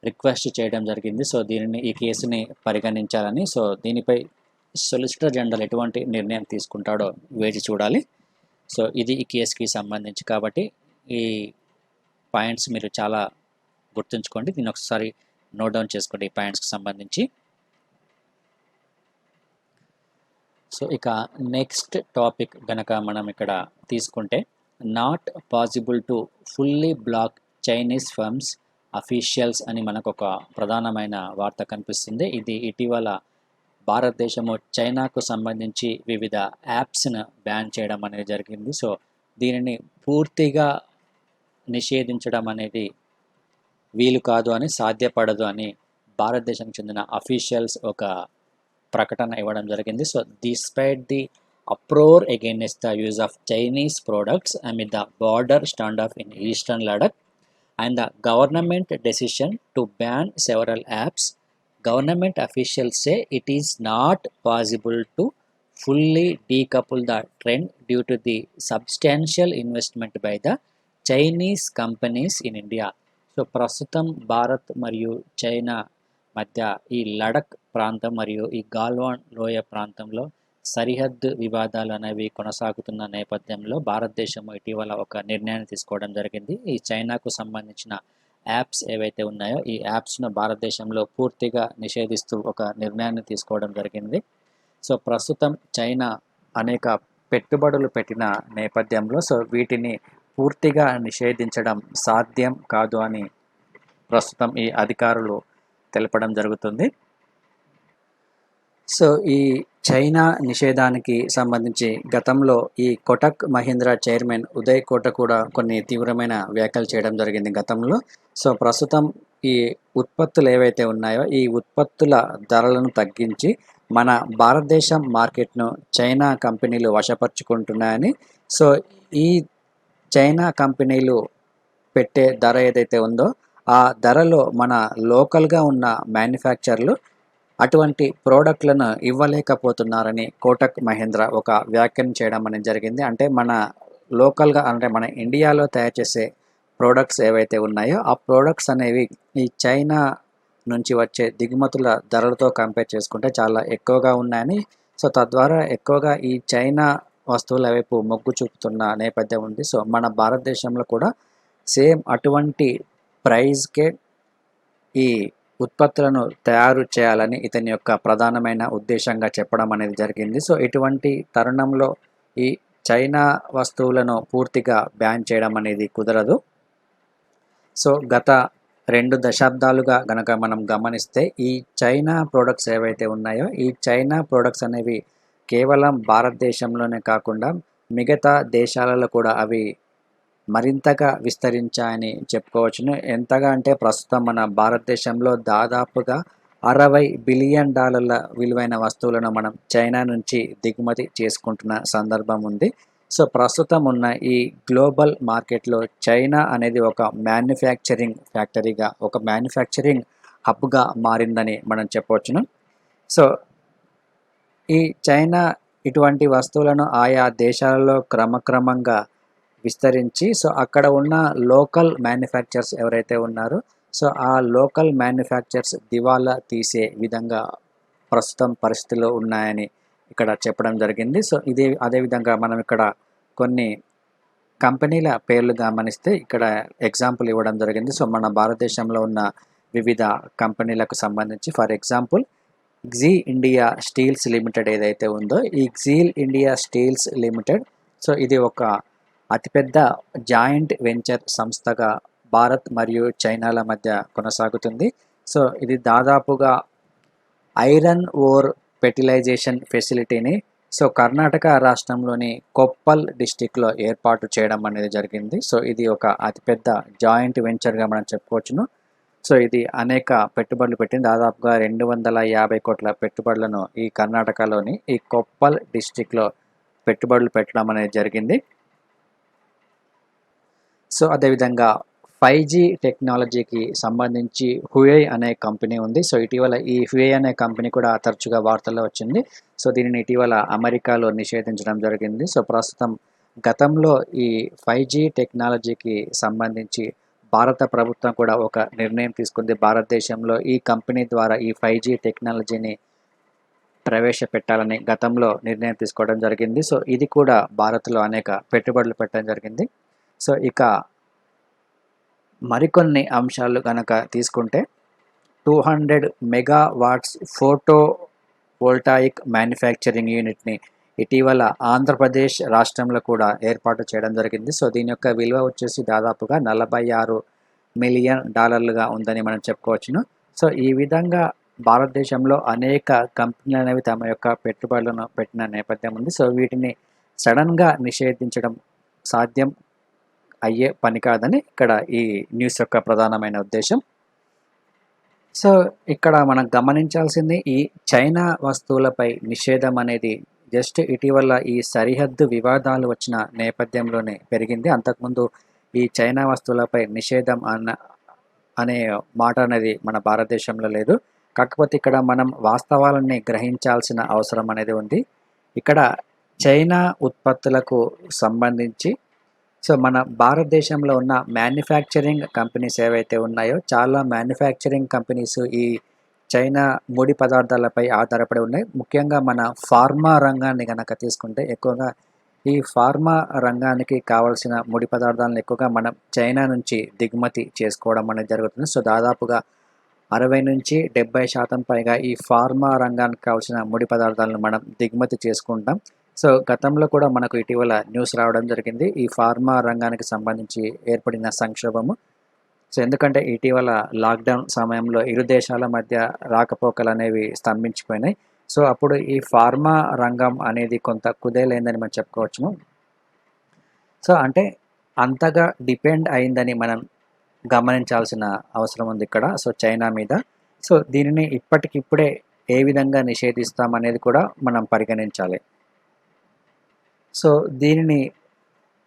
రిక్వెస్ట్ చేయడం జరిగింది. సో దీనిని ఈ కేసుని పరిగణించాలని. సో దీనిపై సొలిసిటర్ జనరల్ ఎటువంటి నిర్ణయం తీసుకుంటాడో వేచి చూడాలి. సో ఇది ఈ కేసుకి సంబంధించి. కాబట్టి ఈ పాయింట్స్ మీరు చాలా గుర్తుంచుకోండి. దీన్ని ఒకసారి నోట్ డౌన్ చేసుకోండి ఈ పాయింట్స్కి సంబంధించి. సో ఇక నెక్స్ట్ టాపిక్ గనక మనం ఇక్కడ తీసుకుంటే, not possible to fully block Chinese firms officials అని మనకు ఒక ప్రధానమైన వార్త కనిపిస్తుంది. ఇది ఇటీవల భారతదేశము చైనాకు సంబంధించి వివిధ యాప్స్ను బ్యాన్ చేయడం అనేది జరిగింది. సో దీనిని పూర్తిగా నిషేధించడం అనేది వీలు కాదు అని, సాధ్యపడదు అని భారతదేశానికి చెందిన అఫీషియల్స్ ఒక ప్రకటన ఇవ్వడం జరిగింది. So despite the uproar against the use of Chinese products amid the border standoff in eastern Ladakh and the government decision to ban several apps, government officials say it is not possible to fully decouple the trend due to the substantial investment by the Chinese companies in India. So ప్రస్తుతం భారత్ మరియు చైనా మధ్య ఈ లడక్ ప్రాంతం మరియు ఈ గాల్వాన్ లోయ ప్రాంతంలో సరిహద్దు వివాదాలు అనేవి కొనసాగుతున్న నేపథ్యంలో భారతదేశం ఇటీవల ఒక నిర్ణయాన్ని తీసుకోవడం జరిగింది. ఈ చైనాకు సంబంధించిన యాప్స్ ఏవైతే ఉన్నాయో ఈ యాప్స్ను భారతదేశంలో పూర్తిగా నిషేధిస్తూ ఒక నిర్ణయాన్ని తీసుకోవడం జరిగింది. సో ప్రస్తుతం చైనా అనేక పెట్టుబడులు పెట్టిన నేపథ్యంలో సో వీటిని పూర్తిగా నిషేధించడం సాధ్యం కాదు అని ప్రస్తుతం ఈ అధికారులు తెలపడం జరుగుతుంది. సో ఈ చైనా నిషేధానికి సంబంధించి గతంలో ఈ కోటక్ మహీంద్రా చైర్మన్ ఉదయ్ కోట కూడా కొన్ని తీవ్రమైన వ్యాఖ్యలు చేయడం జరిగింది గతంలో. సో ప్రస్తుతం ఈ ఉత్పత్తులు ఏవైతే ఉన్నాయో ఈ ఉత్పత్తుల ధరలను తగ్గించి మన భారతదేశం మార్కెట్ను చైనా కంపెనీలు వశపరుచుకుంటున్నాయని, సో ఈ చైనా కంపెనీలు పెట్టే ధర ఏదైతే ఉందో ఆ ధరలో మన లోకల్గా ఉన్న మ్యానుఫ్యాక్చర్లు అటువంటి ప్రోడక్ట్లను ఇవ్వలేకపోతున్నారని కోటక్ మహీంద్రా ఒక వ్యాఖ్యానం చేయడం అనేది జరిగింది. అంటే మన లోకల్గా అంటే మన ఇండియాలో తయారు చేసే ప్రోడక్ట్స్ ఏవైతే ఉన్నాయో ఆ ప్రోడక్ట్స్ అనేవి ఈ చైనా నుంచి వచ్చే దిగుమతుల ధరలతో కంపేర్ చేసుకుంటే చాలా ఎక్కువగా ఉన్నాయని, సో తద్వారా ఎక్కువగా ఈ చైనా వస్తువుల వైపు మొగ్గు చూపుతున్న నేపథ్యం ఉంది. సో మన భారతదేశంలో కూడా సేమ్ అటువంటి ప్రైస్కే ఈ ఉత్పత్తులను తయారు చేయాలని ఇతని యొక్క ప్రధానమైన ఉద్దేశంగా చెప్పడం అనేది జరిగింది. సో ఇటువంటి తరుణంలో ఈ చైనా వస్తువులను పూర్తిగా బ్యాన్ చేయడం అనేది కుదరదు. సో గత 2 దశాబ్దాలుగా గనక మనం గమనిస్తే ఈ చైనా ప్రోడక్ట్స్ ఏవైతే ఉన్నాయో ఈ చైనా ప్రోడక్ట్స్ అనేవి కేవలం భారతదేశంలోనే కాకుండా మిగతా దేశాలలో కూడా అవి మరింతగా విస్తరించాయని చెప్పుకోవచ్చును. ఎంతగా అంటే ప్రస్తుతం మన భారతదేశంలో దాదాపుగా $60 బిలియన్ విలువైన వస్తువులను మనం చైనా నుంచి దిగుమతి చేసుకుంటున్న సందర్భం ఉంది. సో ప్రస్తుతం ఉన్న ఈ గ్లోబల్ మార్కెట్లో చైనా అనేది ఒక మ్యానుఫ్యాక్చరింగ్ ఫ్యాక్టరీగా, ఒక మ్యానుఫ్యాక్చరింగ్ హబ్గా మారిందని మనం చెప్పవచ్చును. సో ఈ చైనా ఇటువంటి వస్తువులను ఆయా దేశాలలో క్రమక్రమంగా విస్తరించి, సో అక్కడ ఉన్న లోకల్ మ్యానుఫ్యాక్చర్స్ ఎవరైతే ఉన్నారో, సో ఆ లోకల్ మ్యానుఫ్యాక్చర్స్ దివాలా తీసే విధంగా ప్రస్తుతం పరిస్థితుల్లో ఉన్నాయని ఇక్కడ చెప్పడం జరిగింది. సో అదేవిధంగా మనం ఇక్కడ కొన్ని కంపెనీల పేర్లు గమనిస్తే ఇక్కడ ఎగ్జాంపుల్ ఇవ్వడం జరిగింది. సో మన భారతదేశంలో ఉన్న వివిధ కంపెనీలకు సంబంధించి ఫర్ ఎగ్జాంపుల్ గ్జీ ఇండియా స్టీల్స్ లిమిటెడ్ ఏదైతే ఉందో, ఈ గ్జీల్ ఇండియా స్టీల్స్ లిమిటెడ్, సో ఇది ఒక అతిపెద్ద జాయింట్ వెంచర్ సంస్థగా భారత్ మరియు చైనాల మధ్య కొనసాగుతుంది. సో ఇది దాదాపుగా ఐరన్ ఓర్ ఫెర్టిలైజేషన్ ఫెసిలిటీని సో కర్ణాటక రాష్ట్రంలోని కొప్పల్ డిస్టిక్లో ఏర్పాటు చేయడం అనేది జరిగింది. సో ఇది ఒక అతిపెద్ద జాయింట్ వెంచర్గా మనం చెప్పుకోవచ్చును. సో ఇది అనేక పెట్టుబడులు పెట్టింది. దాదాపుగా 250 కోట్ల పెట్టుబడులను ఈ కర్ణాటకలోని ఈ కొప్పల్ డిస్టిక్లో పెట్టుబడులు పెట్టడం అనేది జరిగింది. సో అదేవిధంగా 5G టెక్నాలజీకి సంబంధించి హుయై అనే కంపెనీ ఉంది. సో ఇటీవల ఈ హుయై అనే కంపెనీ కూడా తరచుగా వార్తల్లో వచ్చింది. సో దీనిని ఇటీవల అమెరికాలో నిషేధించడం జరిగింది. సో ప్రస్తుతం గతంలో ఈ 5G టెక్నాలజీకి సంబంధించి భారత ప్రభుత్వం కూడా ఒక నిర్ణయం తీసుకుంది. భారతదేశంలో ఈ కంపెనీ ద్వారా ఈ 5G టెక్నాలజీని ప్రవేశపెట్టాలని గతంలో నిర్ణయం తీసుకోవడం జరిగింది. సో ఇది కూడా భారత్లో అనేక పెట్టుబడులు పెట్టడం జరిగింది. సో ఇక మరికొన్ని అంశాలు కనుక తీసుకుంటే 200 మెగావాట్స్ ఫోటో వోల్టాయిక్ మ్యానుఫ్యాక్చరింగ్ యూనిట్ని ఇటీవల ఆంధ్రప్రదేశ్ రాష్ట్రంలో కూడా ఏర్పాటు చేయడం జరిగింది. సో దీని యొక్క విలువ వచ్చేసి దాదాపుగా $46 మిలియన్ ఉందని మనం చెప్పుకోవచ్చును. సో ఈ విధంగా భారతదేశంలో అనేక కంపెనీలు అనేవి తమ యొక్క పెట్టుబడులను పెట్టిన నేపథ్యం ఉంది. సో వీటిని సడన్గా నిషేధించడం సాధ్యం అయ్యే పని కాదని ఇక్కడ ఈ న్యూస్ యొక్క ప్రధానమైన ఉద్దేశం. సో ఇక్కడ మనం గమనించాల్సింది ఈ చైనా వస్తువులపై నిషేధం అనేది జస్ట్ ఇటీవల ఈ సరిహద్దు వివాదాలు వచ్చిన నేపథ్యంలోనే పెరిగింది. అంతకుముందు ఈ చైనా వస్తువులపై నిషేధం అనే మాట అనేది మన భారతదేశంలో లేదు. కాకపోతే ఇక్కడ మనం వాస్తవాలని గ్రహించాల్సిన అవసరం అనేది ఉంది. ఇక్కడ చైనా ఉత్పత్తులకు సంబంధించి సో మన భారతదేశంలో ఉన్న మ్యానుఫ్యాక్చరింగ్ కంపెనీస్ ఏవైతే ఉన్నాయో, చాలా మ్యానుఫ్యాక్చరింగ్ కంపెనీస్ ఈ చైనా ముడి పదార్థాలపై ఆధారపడి ఉన్నాయి. ముఖ్యంగా మన ఫార్మా రంగాన్ని కనుక తీసుకుంటే ఎక్కువగా ఈ ఫార్మా రంగానికి కావాల్సిన ముడి పదార్థాలను ఎక్కువగా మనం చైనా నుంచి దిగుమతి చేసుకోవడం అనేది జరుగుతుంది. సో దాదాపుగా 60 నుంచి 70% పైగా ఈ ఫార్మా రంగానికి కావాల్సిన ముడి పదార్థాలను మనం దిగుమతి చేసుకుంటాం. సో గతంలో కూడా మనకు ఇటీవల న్యూస్ రావడం జరిగింది ఈ ఫార్మా రంగానికి సంబంధించి ఏర్పడిన సంక్షోభము. సో ఎందుకంటే ఇటీవల లాక్డౌన్ సమయంలో ఇరు దేశాల మధ్య రాకపోకలు అనేవి స్తంభించిపోయినాయి. సో అప్పుడు ఈ ఫార్మా రంగం అనేది కొంత కుదేలైందని మనం చెప్పుకోవచ్చును. సో అంటే అంతగా డిపెండ్ అయిందని మనం గమనించాల్సిన అవసరం ఉంది ఇక్కడ సో చైనా మీద. సో దీనిని ఇప్పటికిప్పుడే ఏ విధంగా నిషేధిస్తాం అనేది కూడా మనం పరిగణించాలి. సో దీనిని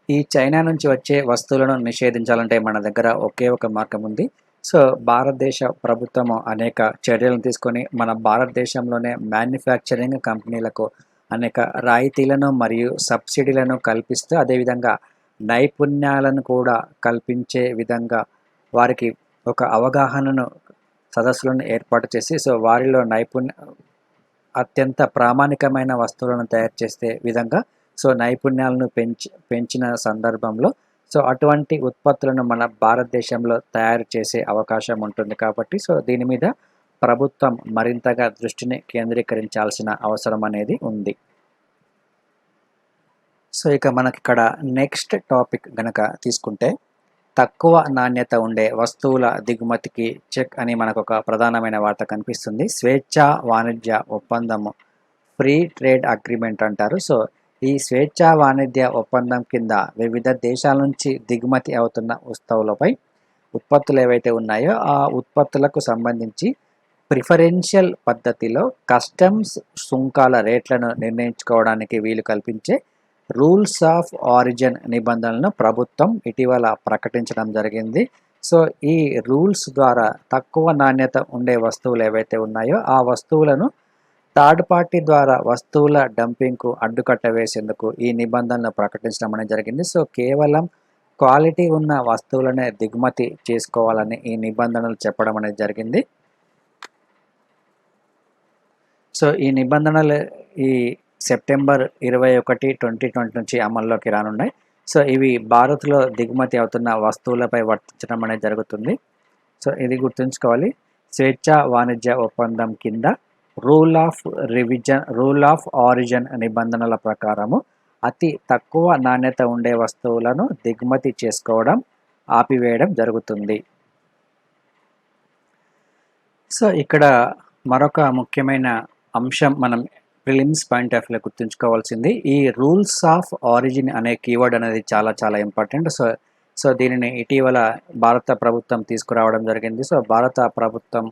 ఈ చైనా నుంచి వచ్చే వస్తువులను నిషేధించాలంటే మన దగ్గర ఒకే ఒక మార్గం ఉంది. సో భారతదేశ ప్రభుత్వము అనేక చర్యలను తీసుకొని మన భారతదేశంలోనే మ్యానుఫ్యాక్చరింగ్ కంపెనీలకు అనేక రాయితీలను మరియు సబ్సిడీలను కల్పిస్తూ అదేవిధంగా నైపుణ్యాలను కూడా కల్పించే విధంగా వారికి ఒక అవగాహనను సదస్సులను ఏర్పాటు చేసి సో వారిలో అత్యంత ప్రామాణికమైన వస్తువులను తయారు చేసే విధంగా సో నైపుణ్యాలను పెంచిన సందర్భంలో సో అటువంటి ఉత్పత్తులను మన భారతదేశంలో తయారు చేసే అవకాశం ఉంటుంది. కాబట్టి సో దీని మీద ప్రభుత్వం మరింతగా దృష్టిని కేంద్రీకరించాల్సిన అవసరం అనేది ఉంది. సో ఇక మనకి ఇక్కడ నెక్స్ట్ టాపిక్ గనక తీసుకుంటే తక్కువ నాణ్యత ఉండే వస్తువుల దిగుమతికి చెక్ అని మనకు ఒక ప్రధానమైన వార్త కనిపిస్తుంది. స్వేచ్ఛా వాణిజ్య ఒప్పందము ఫ్రీ ట్రేడ్ అగ్రిమెంట్ అంటారు. సో ఈ స్వేచ్ఛా వాణిజ్య ఒప్పందం కింద వివిధ దేశాల నుంచి దిగుమతి అవుతున్న వస్తువులపై ఉత్పత్తులు ఏవైతే ఉన్నాయో ఆ ఉత్పత్తులకు సంబంధించి ప్రిఫరెన్షియల్ పద్ధతిలో కస్టమ్స్ సుంకాల రేట్లను నిర్ణయించుకోవడానికి వీలు కల్పించే రూల్స్ ఆఫ్ ఆరిజిన్ నిబంధనలను ప్రభుత్వం ఇటీవల ప్రకటించడం జరిగింది. సో ఈ రూల్స్ ద్వారా తక్కువ నాణ్యత ఉండే వస్తువులు ఏవైతే ఉన్నాయో ఆ వస్తువులను థర్డ్ పార్టీ ద్వారా వస్తువుల డంపింగ్కు అడ్డుకట్ట వేసేందుకు ఈ నిబంధనలు ప్రకటించడం అనేది జరిగింది. సో కేవలం క్వాలిటీ ఉన్న వస్తువులనే దిగుమతి చేసుకోవాలని ఈ నిబంధనలు చెప్పడం అనేది జరిగింది. సో ఈ నిబంధనలు ఈ సెప్టెంబర్ 21, 2020 నుంచి అమల్లోకి రానున్నాయి. సో ఇవి భారత్లో దిగుమతి అవుతున్న వస్తువులపై వర్తించడం అనేది జరుగుతుంది. సో ఇది గుర్తుంచుకోవాలి. స్వేచ్ఛా వాణిజ్య ఒప్పందం కింద రూల్ ఆఫ్ ఆరిజిన్ నిబంధనల ప్రకారము అతి తక్కువ నాణ్యత ఉండే వస్తువులను దిగుమతి చేసుకోవడం ఆపివేయడం జరుగుతుంది. సో ఇక్కడ మరొక ముఖ్యమైన అంశం మనం ప్రిలిమ్స్ పాయింట్ ఆఫ్ వ్యూలో గుర్తుంచుకోవాల్సింది ఈ రూల్స్ ఆఫ్ ఆరిజిన్ అనే కీవర్డ్ అనేది చాలా చాలా ఇంపార్టెంట్. సో దీనిని ఇటీవల భారత ప్రభుత్వం తీసుకురావడం జరిగింది. సో భారత ప్రభుత్వం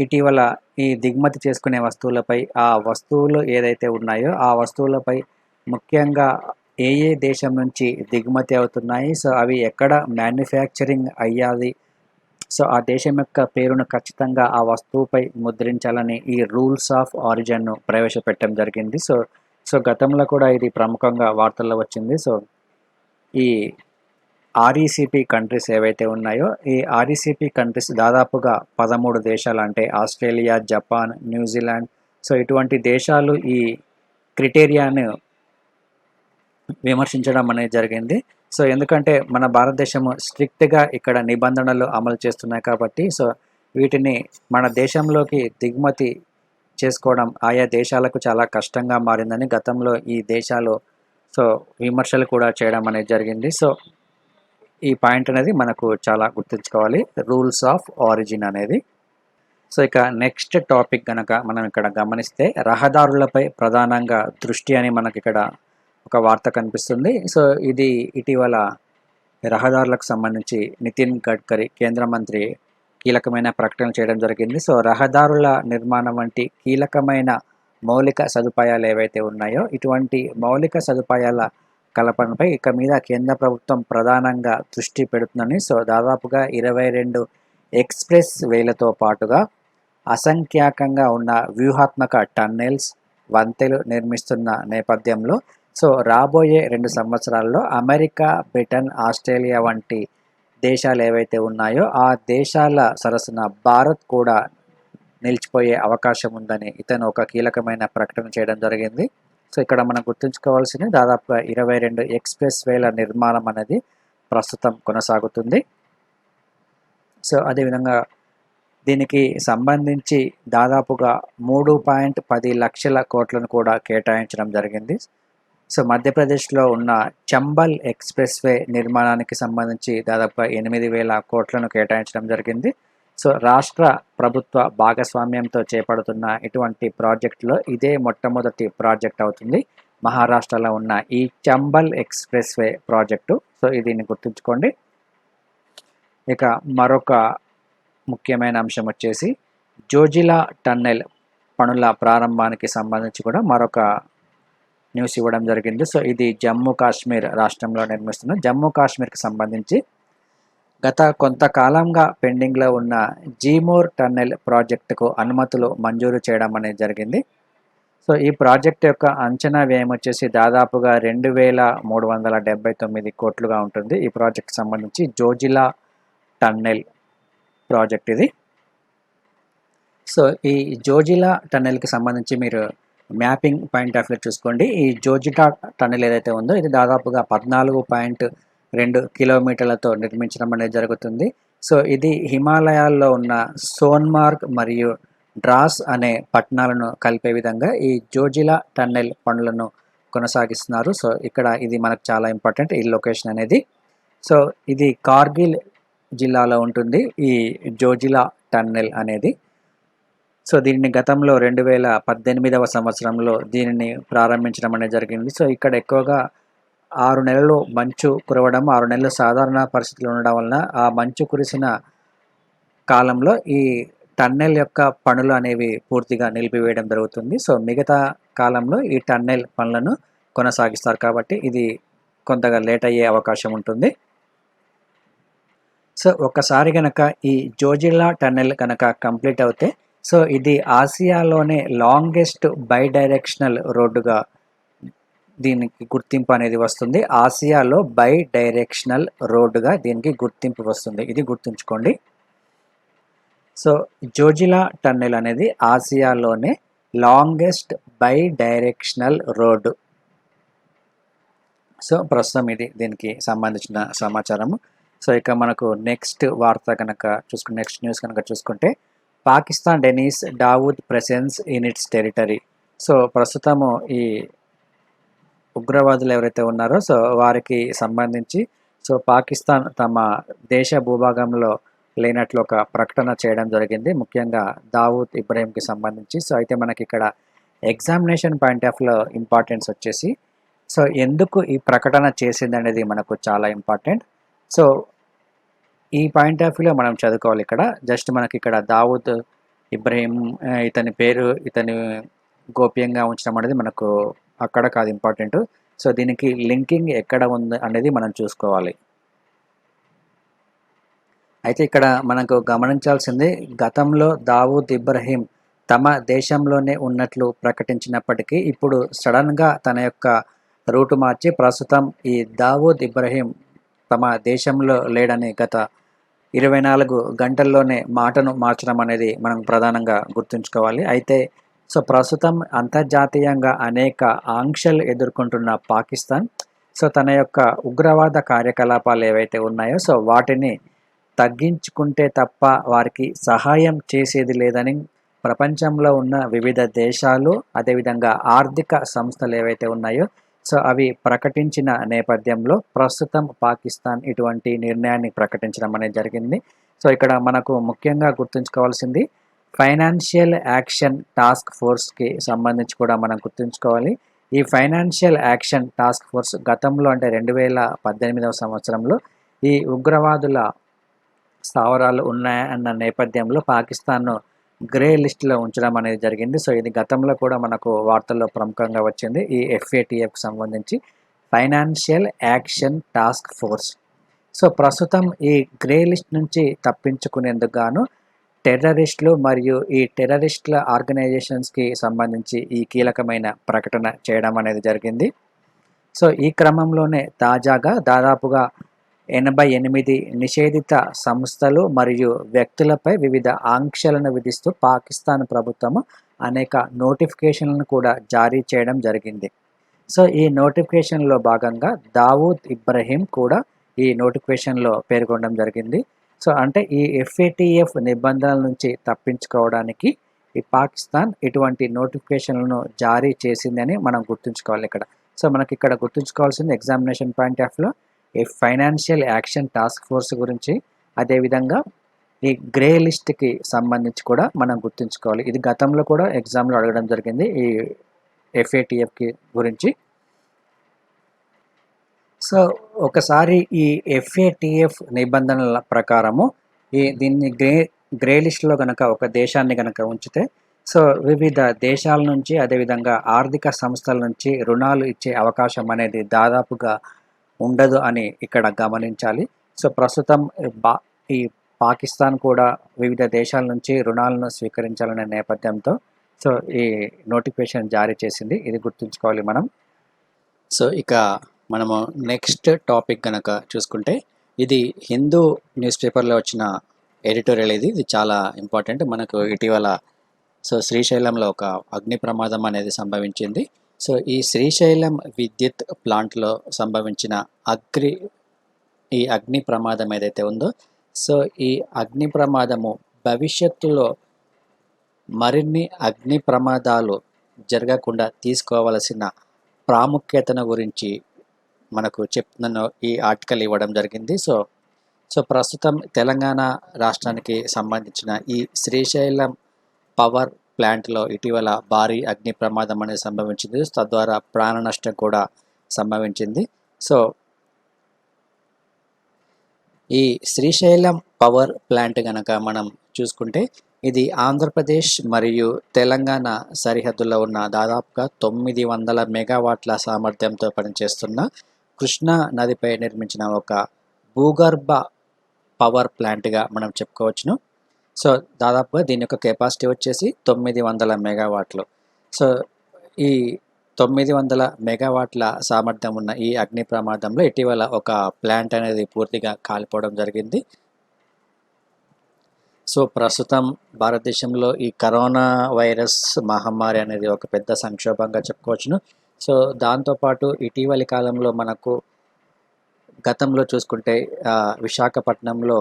ఇటీవల ఈ దిగుమతి చేసుకునే వస్తువులపై ఆ వస్తువులు ఏదైతే ఉన్నాయో ఆ వస్తువులపై ముఖ్యంగా ఏ దేశం నుంచి దిగుమతి అవుతున్నాయి, సో అవి ఎక్కడ మ్యానుఫ్యాక్చరింగ్ అయ్యాది, సో ఆ దేశం యొక్క పేరును ఖచ్చితంగా ఆ వస్తువుపై ముద్రించాలని ఈ రూల్స్ ఆఫ్ ఆరిజిన్ను ప్రవేశపెట్టడం జరిగింది. సో గతంలో కూడా ఇది ప్రముఖంగా వార్తల్లో వచ్చింది. సో ఈ ఆర్ఈసిపి కంట్రీస్ ఏవైతే ఉన్నాయో ఈ ఆర్ఈసిపి కంట్రీస్ దాదాపుగా 13 దేశాలు, అంటే ఆస్ట్రేలియా, జపాన్, న్యూజిలాండ్, సో ఇటువంటి దేశాలు ఈ క్రైటీరియాను విమర్శించడం అనేది జరిగింది. సో ఎందుకంటే మన భారతదేశము స్ట్రిక్ట్గా ఇక్కడ నిబంధనలు అమలు చేస్తున్నాయి కాబట్టి సో వీటిని మన దేశంలోకి దిగుమతి చేసుకోవడం ఆయా దేశాలకు చాలా కష్టంగా మారిందని గతంలో ఈ దేశాలు సో విమర్శలు కూడా చేయడం అనేది జరిగింది. సో ఈ పాయింట్ అనేది మనకు చాలా గుర్తుంచుకోవాలి, రూల్స్ ఆఫ్ ఆరిజిన్ అనేది. సో ఇక నెక్స్ట్ టాపిక్ కనుక మనం ఇక్కడ గమనిస్తే రహదారులపై ప్రధానంగా దృష్టి అని మనకి ఇక్కడ ఒక వార్త కనిపిస్తుంది. సో ఇది ఇటీవల రహదారులకు సంబంధించి నితిన్ గడ్కరీ కేంద్ర మంత్రి కీలకమైన ప్రకటన చేయడం జరిగింది. సో రహదారుల నిర్మాణం వంటి కీలకమైన మౌలిక సదుపాయాలు ఏవైతే ఉన్నాయో ఇటువంటి మౌలిక సదుపాయాల కల్పనపై ఇక మీద కేంద్ర ప్రభుత్వం ప్రధానంగా దృష్టి పెడుతుందని, సో దాదాపుగా 22 ఎక్స్ప్రెస్ వేలతో పాటుగా అసంఖ్యాకంగా ఉన్న వ్యూహాత్మక టన్నెల్స్, వంతెలు నిర్మిస్తున్న నేపథ్యంలో సో రాబోయే 2 సంవత్సరాల్లో అమెరికా, బ్రిటన్, ఆస్ట్రేలియా వంటి దేశాలు ఏవైతే ఉన్నాయో ఆ దేశాల సరసన భారత్ కూడా నిలిచిపోయే అవకాశం ఉందని ఇతను ఒక కీలకమైన ప్రకటన చేయడం జరిగింది. సో ఇక్కడ మనం గుర్తుంచుకోవాల్సింది దాదాపుగా 22 ఎక్స్ప్రెస్ వేల నిర్మాణం అనేది ప్రస్తుతం కొనసాగుతుంది. సో అదేవిధంగా దీనికి సంబంధించి దాదాపుగా 3.10 లక్షల కోట్లను కూడా కేటాయించడం జరిగింది. సో మధ్యప్రదేశ్లో ఉన్న చంబల్ ఎక్స్ప్రెస్ వే నిర్మాణానికి సంబంధించి దాదాపుగా 8,000 కోట్లను కేటాయించడం జరిగింది. సో రాష్ట్ర ప్రభుత్వ భాగస్వామ్యంతో చేపడుతున్న ఇటువంటి ప్రాజెక్టులో ఇదే మొట్టమొదటి ప్రాజెక్ట్ అవుతుంది మహారాష్ట్రలో ఉన్న ఈ Chambal express way project. So దీన్ని గుర్తుంచుకోండి. ఇక మరొక ముఖ్యమైన అంశం వచ్చేసి జోజిలా టన్నెల్ పనుల ప్రారంభానికి సంబంధించి కూడా మరొక న్యూస్ ఇవ్వడం జరిగింది. సో ఇది జమ్మూ కాశ్మీర్ రాష్ట్రంలో నిర్మిస్తున్న జమ్మూ కాశ్మీర్కి సంబంధించి గత కొంతకాలంగా పెండింగ్లో ఉన్న జీమోర్ టన్నెల్ ప్రాజెక్టుకు అనుమతులు మంజూరు చేయడం అనేది జరిగింది. సో ఈ ప్రాజెక్ట్ యొక్క అంచనా వ్యయం వచ్చేసి దాదాపుగా 2,379 కోట్లుగా ఉంటుంది. ఈ ప్రాజెక్ట్ సంబంధించి జోజిలా టన్నెల్ ప్రాజెక్ట్ ఇది. సో ఈ జోజిలా టన్నెల్కి సంబంధించి మీరు మ్యాపింగ్ పాయింట్ ఆఫ్ వ్యూ చూసుకోండి. ఈ జోజిలా టన్నెల్ ఏదైతే ఉందో ఇది దాదాపుగా 14.2 కిలోమీటర్లతో నిర్మించడం అనేది జరుగుతుంది. సో ఇది హిమాలయాల్లో ఉన్న సోన్మార్గ్ మరియు డ్రాస్ అనే పట్టణాలను కలిపే విధంగా ఈ జోజిలా టన్నెల్ పనులను కొనసాగిస్తున్నారు. సో ఇక్కడ ఇది మనకు చాలా ఇంపార్టెంట్ ఈ లొకేషన్ అనేది. సో ఇది కార్గిల్ జిల్లాలో ఉంటుంది ఈ జోజిలా టన్నెల్ అనేది. సో దీనిని గతంలో 2018వ సంవత్సరంలో దీనిని ప్రారంభించడం అనేది జరిగింది. సో ఇక్కడ ఎక్కువగా 6 నెలలు మంచు కురవడం, 6 నెలలు సాధారణ పరిస్థితులు ఉండడం వలన ఆ మంచు కురిసిన కాలంలో ఈ టన్నెల్ యొక్క పనులు అనేవి పూర్తిగా నిలిపివేయడం జరుగుతుంది. సో మిగతా కాలంలో ఈ టన్నెల్ పనులను కొనసాగిస్తారు కాబట్టి ఇది కొంతగా లేట్ అయ్యే అవకాశం ఉంటుంది. సో ఒక్కసారి కనుక ఈ జోజిలా టన్నెల్ కనుక కంప్లీట్ అవుతే సో ఇది ఆసియాలోనే లాంగెస్ట్ బై డైరెక్షనల్ రోడ్డుగా దీనికి గుర్తింపు అనేది వస్తుంది. ఆసియాలో బై డైరెక్షనల్ రోడ్డుగా దీనికి గుర్తింపు వస్తుంది. ఇది గుర్తుంచుకోండి. సో జోజిలా టన్నెల్ అనేది ఆసియాలోనే longest bidirectional road. So ప్రస్తుతం ఇది దీనికి సంబంధించిన సమాచారము. సో ఇక మనకు నెక్స్ట్ వార్త కనుక చూసుకుంటే, నెక్స్ట్ న్యూస్ కనుక చూసుకుంటే, Pakistan denies Dawood presence in its territory. So ప్రస్తుతము ఈ ఉగ్రవాదులు ఎవరైతే ఉన్నారో సో వారికి సంబంధించి సో పాకిస్తాన్ తమ దేశ భూభాగంలో లేనట్లు ఒక ప్రకటన చేయడం జరిగింది, ముఖ్యంగా దావూద్ ఇబ్రహీంకి సంబంధించి. సో అయితే మనకి ఇక్కడ ఎగ్జామినేషన్ పాయింట్ ఆఫ్ లో ఇంపార్టెన్స్ వచ్చేసి సో ఎందుకు ఈ ప్రకటన చేసింది అనేది మనకు చాలా ఇంపార్టెంట్. సో ఈ పాయింట్ ఆఫ్ వ్యూలో మనం చదువుకోవాలి. ఇక్కడ జస్ట్ మనకి ఇక్కడ దావూద్ ఇబ్రహీం ఇతని పేరు ఇతని గోప్యంగా ఉంచడం అనేది మనకు అక్కడ కాదు ఇంపార్టెంట్. సో దీనికి లింకింగ్ ఎక్కడ ఉంది అనేది మనం చూసుకోవాలి. అయితే ఇక్కడ మనకు గమనించాల్సింది, గతంలో దావూద్ ఇబ్రహీం తమ దేశంలోనే ఉన్నట్లు ప్రకటించినప్పటికీ ఇప్పుడు సడన్గా తన యొక్క రూటు మార్చి ప్రస్తుతం ఈ దావూద్ ఇబ్రహీం తమ దేశంలో లేడని గత 24 గంటల్లోనే మాటను మార్చడం అనేది మనం ప్రధానంగా గుర్తుంచుకోవాలి. అయితే సో ప్రస్తుతం అంతర్జాతీయంగా అనేక ఆంక్షలు ఎదుర్కొంటున్న పాకిస్తాన్ సో తన యొక్క ఉగ్రవాద కార్యకలాపాలు ఏవైతే ఉన్నాయో సో వాటిని తగ్గించుకుంటే తప్ప వారికి సహాయం చేసేది లేదని ప్రపంచంలో ఉన్న వివిధ దేశాలు అదేవిధంగా ఆర్థిక సంస్థలు ఏవైతే ఉన్నాయో సో అవి ప్రకటించిన నేపథ్యంలో ప్రస్తుతం పాకిస్తాన్ ఇటువంటి నిర్ణయాన్ని ప్రకటించడం అనేది జరిగింది. సో ఇక్కడ మనకు ముఖ్యంగా గుర్తుంచుకోవాల్సింది ఫైనాన్షియల్ యాక్షన్ టాస్క్ ఫోర్స్కి సంబంధించి కూడా మనం గుర్తుంచుకోవాలి. ఈ ఫైనాన్షియల్ యాక్షన్ టాస్క్ ఫోర్స్ గతంలో అంటే 2018వ సంవత్సరంలో ఈ ఉగ్రవాదుల స్థావరాలు ఉన్నాయన్న నేపథ్యంలో పాకిస్తాన్ను గ్రే లిస్టులో ఉంచడం అనేది జరిగింది. సో ఇది గతంలో కూడా మనకు వార్తల్లో ప్రముఖంగా వచ్చింది, ఈ FATFకి సంబంధించి financial action task force. So ప్రస్తుతం ఈ గ్రే లిస్ట్ నుంచి తప్పించుకునేందుకు గాను టెర్రరిస్టులు మరియు ఈ టెర్రరిస్టుల ఆర్గనైజేషన్స్కి సంబంధించి ఈ కీలకమైన ప్రకటన చేయడం అనేది జరిగింది. సో ఈ క్రమంలోనే తాజాగా దాదాపుగా 88 నిషేధిత సంస్థలు మరియు వ్యక్తులపై వివిధ ఆంక్షలను విధిస్తూ పాకిస్తాన్ ప్రభుత్వము అనేక నోటిఫికేషన్లను కూడా జారీ చేయడం జరిగింది. సో ఈ నోటిఫికేషన్లో భాగంగా దావూద్ ఇబ్రహీం కూడా ఈ నోటిఫికేషన్లో పేర్కొనడం జరిగింది. సో అంటే ఈ FATF నిబంధనల నుంచి తప్పించుకోవడానికి ఈ పాకిస్తాన్ ఇటువంటి నోటిఫికేషన్లను జారీ చేసిందని మనం గుర్తుంచుకోవాలి ఇక్కడ. సో మనకి ఇక్కడ గుర్తుంచుకోవాల్సింది ఎగ్జామినేషన్ పాయింట్ ఆఫ్ లో ఈ ఫైనాన్షియల్ యాక్షన్ టాస్క్ ఫోర్స్ గురించి, అదేవిధంగా ఈ గ్రే లిస్ట్కి సంబంధించి కూడా మనం గుర్తుంచుకోవాలి. ఇది గతంలో కూడా ఎగ్జామ్లో అడగడం జరిగింది ఈ FATFకి గురించి. సో ఒకసారి ఈ FATF నిబంధనల ప్రకారము దీన్ని గ్రే లిస్ట్లో కనుక ఒక దేశాన్ని కనుక ఉంచితే సో వివిధ దేశాల నుంచి అదేవిధంగా ఆర్థిక సంస్థల నుంచి రుణాలు ఇచ్చే అవకాశం అనేది దాదాపుగా ఉండదు అని ఇక్కడ గమనించాలి. సో ప్రస్తుతం ఈ పాకిస్తాన్ కూడా వివిధ దేశాల నుంచి రుణాలను స్వీకరించాలనే నేపథ్యంతో సో ఈ నోటిఫికేషన్ జారీ చేసింది, ఇది గుర్తుంచుకోవాలి మనం. సో ఇక మనము నెక్స్ట్ టాపిక్ కనుక చూసుకుంటే, ఇది హిందూ న్యూస్ పేపర్లో వచ్చిన ఎడిటోరియల్. ఇది చాలా ఇంపార్టెంట్. మనకు ఇటీవల సో శ్రీశైలంలో ఒక అగ్ని ప్రమాదం అనేది సంభవించింది. సో ఈ శ్రీశైలం విద్యుత్ ప్లాంట్లో సంభవించిన ఈ అగ్ని ప్రమాదం ఏదైతే ఉందో సో ఈ అగ్ని ప్రమాదము భవిష్యత్తులో మరిన్ని అగ్ని ప్రమాదాలు జరగకుండా తీసుకోవలసిన ప్రాముఖ్యతను గురించి మనకు చెప్తున్న ఈ ఆర్టికల్ ఇవ్వడం జరిగింది. సో ప్రస్తుతం తెలంగాణ రాష్ట్రానికి సంబంధించిన ఈ శ్రీశైలం పవర్ ప్లాంట్లో ఇటీవల భారీ అగ్ని ప్రమాదం అనేది సంభవించింది. తద్వారా ప్రాణ నష్టం కూడా సంభవించింది. సో ఈ శ్రీశైలం పవర్ ప్లాంట్ కనుక మనం చూసుకుంటే ఇది ఆంధ్రప్రదేశ్ మరియు తెలంగాణ సరిహద్దులో ఉన్న దాదాపుగా 900 మెగావాట్ల సామర్థ్యంతో పనిచేస్తున్న కృష్ణా నదిపై నిర్మించిన ఒక భూగర్భ పవర్ ప్లాంట్గా మనం చెప్పుకోవచ్చును. సో దాదాపుగా దీని యొక్క కెపాసిటీ వచ్చేసి 900 మెగావాట్లు. సో ఈ 900 మెగావాట్ల సామర్థ్యం ఉన్న ఈ అగ్ని ప్రమాదంలో ఇటీవల ఒక ప్లాంట్ అనేది పూర్తిగా కాలిపోవడం జరిగింది. సో ప్రస్తుతం భారతదేశంలో ఈ కరోనా వైరస్ మహమ్మారి అనేది ఒక పెద్ద సంక్షోభంగా చెప్పుకోవచ్చును. సో దాంతోపాటు ఇటీవలి కాలంలో మనకు గతంలో చూసుకుంటే విశాఖపట్నంలో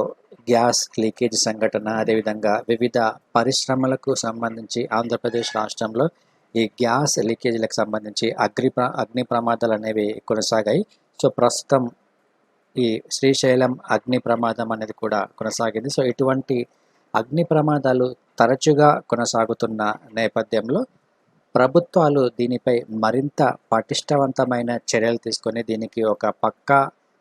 గ్యాస్ లీకేజ్ సంఘటన, అదేవిధంగా వివిధ పరిశ్రమలకు సంబంధించి ఆంధ్రప్రదేశ్ రాష్ట్రంలో ఈ గ్యాస్ లీకేజీలకు సంబంధించి అగ్ని ప్రమాదాలు అనేవి కొనసాగాయి. సో ప్రస్తుతం ఈ శ్రీశైలం అగ్ని ప్రమాదం అనేది కూడా కొనసాగింది. సో ఇటువంటి అగ్ని ప్రమాదాలు తరచుగా కొనసాగుతున్న నేపథ్యంలో ప్రభుత్వాలు దీనిపై మరింత పటిష్టవంతమైన చర్యలు తీసుకొని దీనికి ఒక పక్కా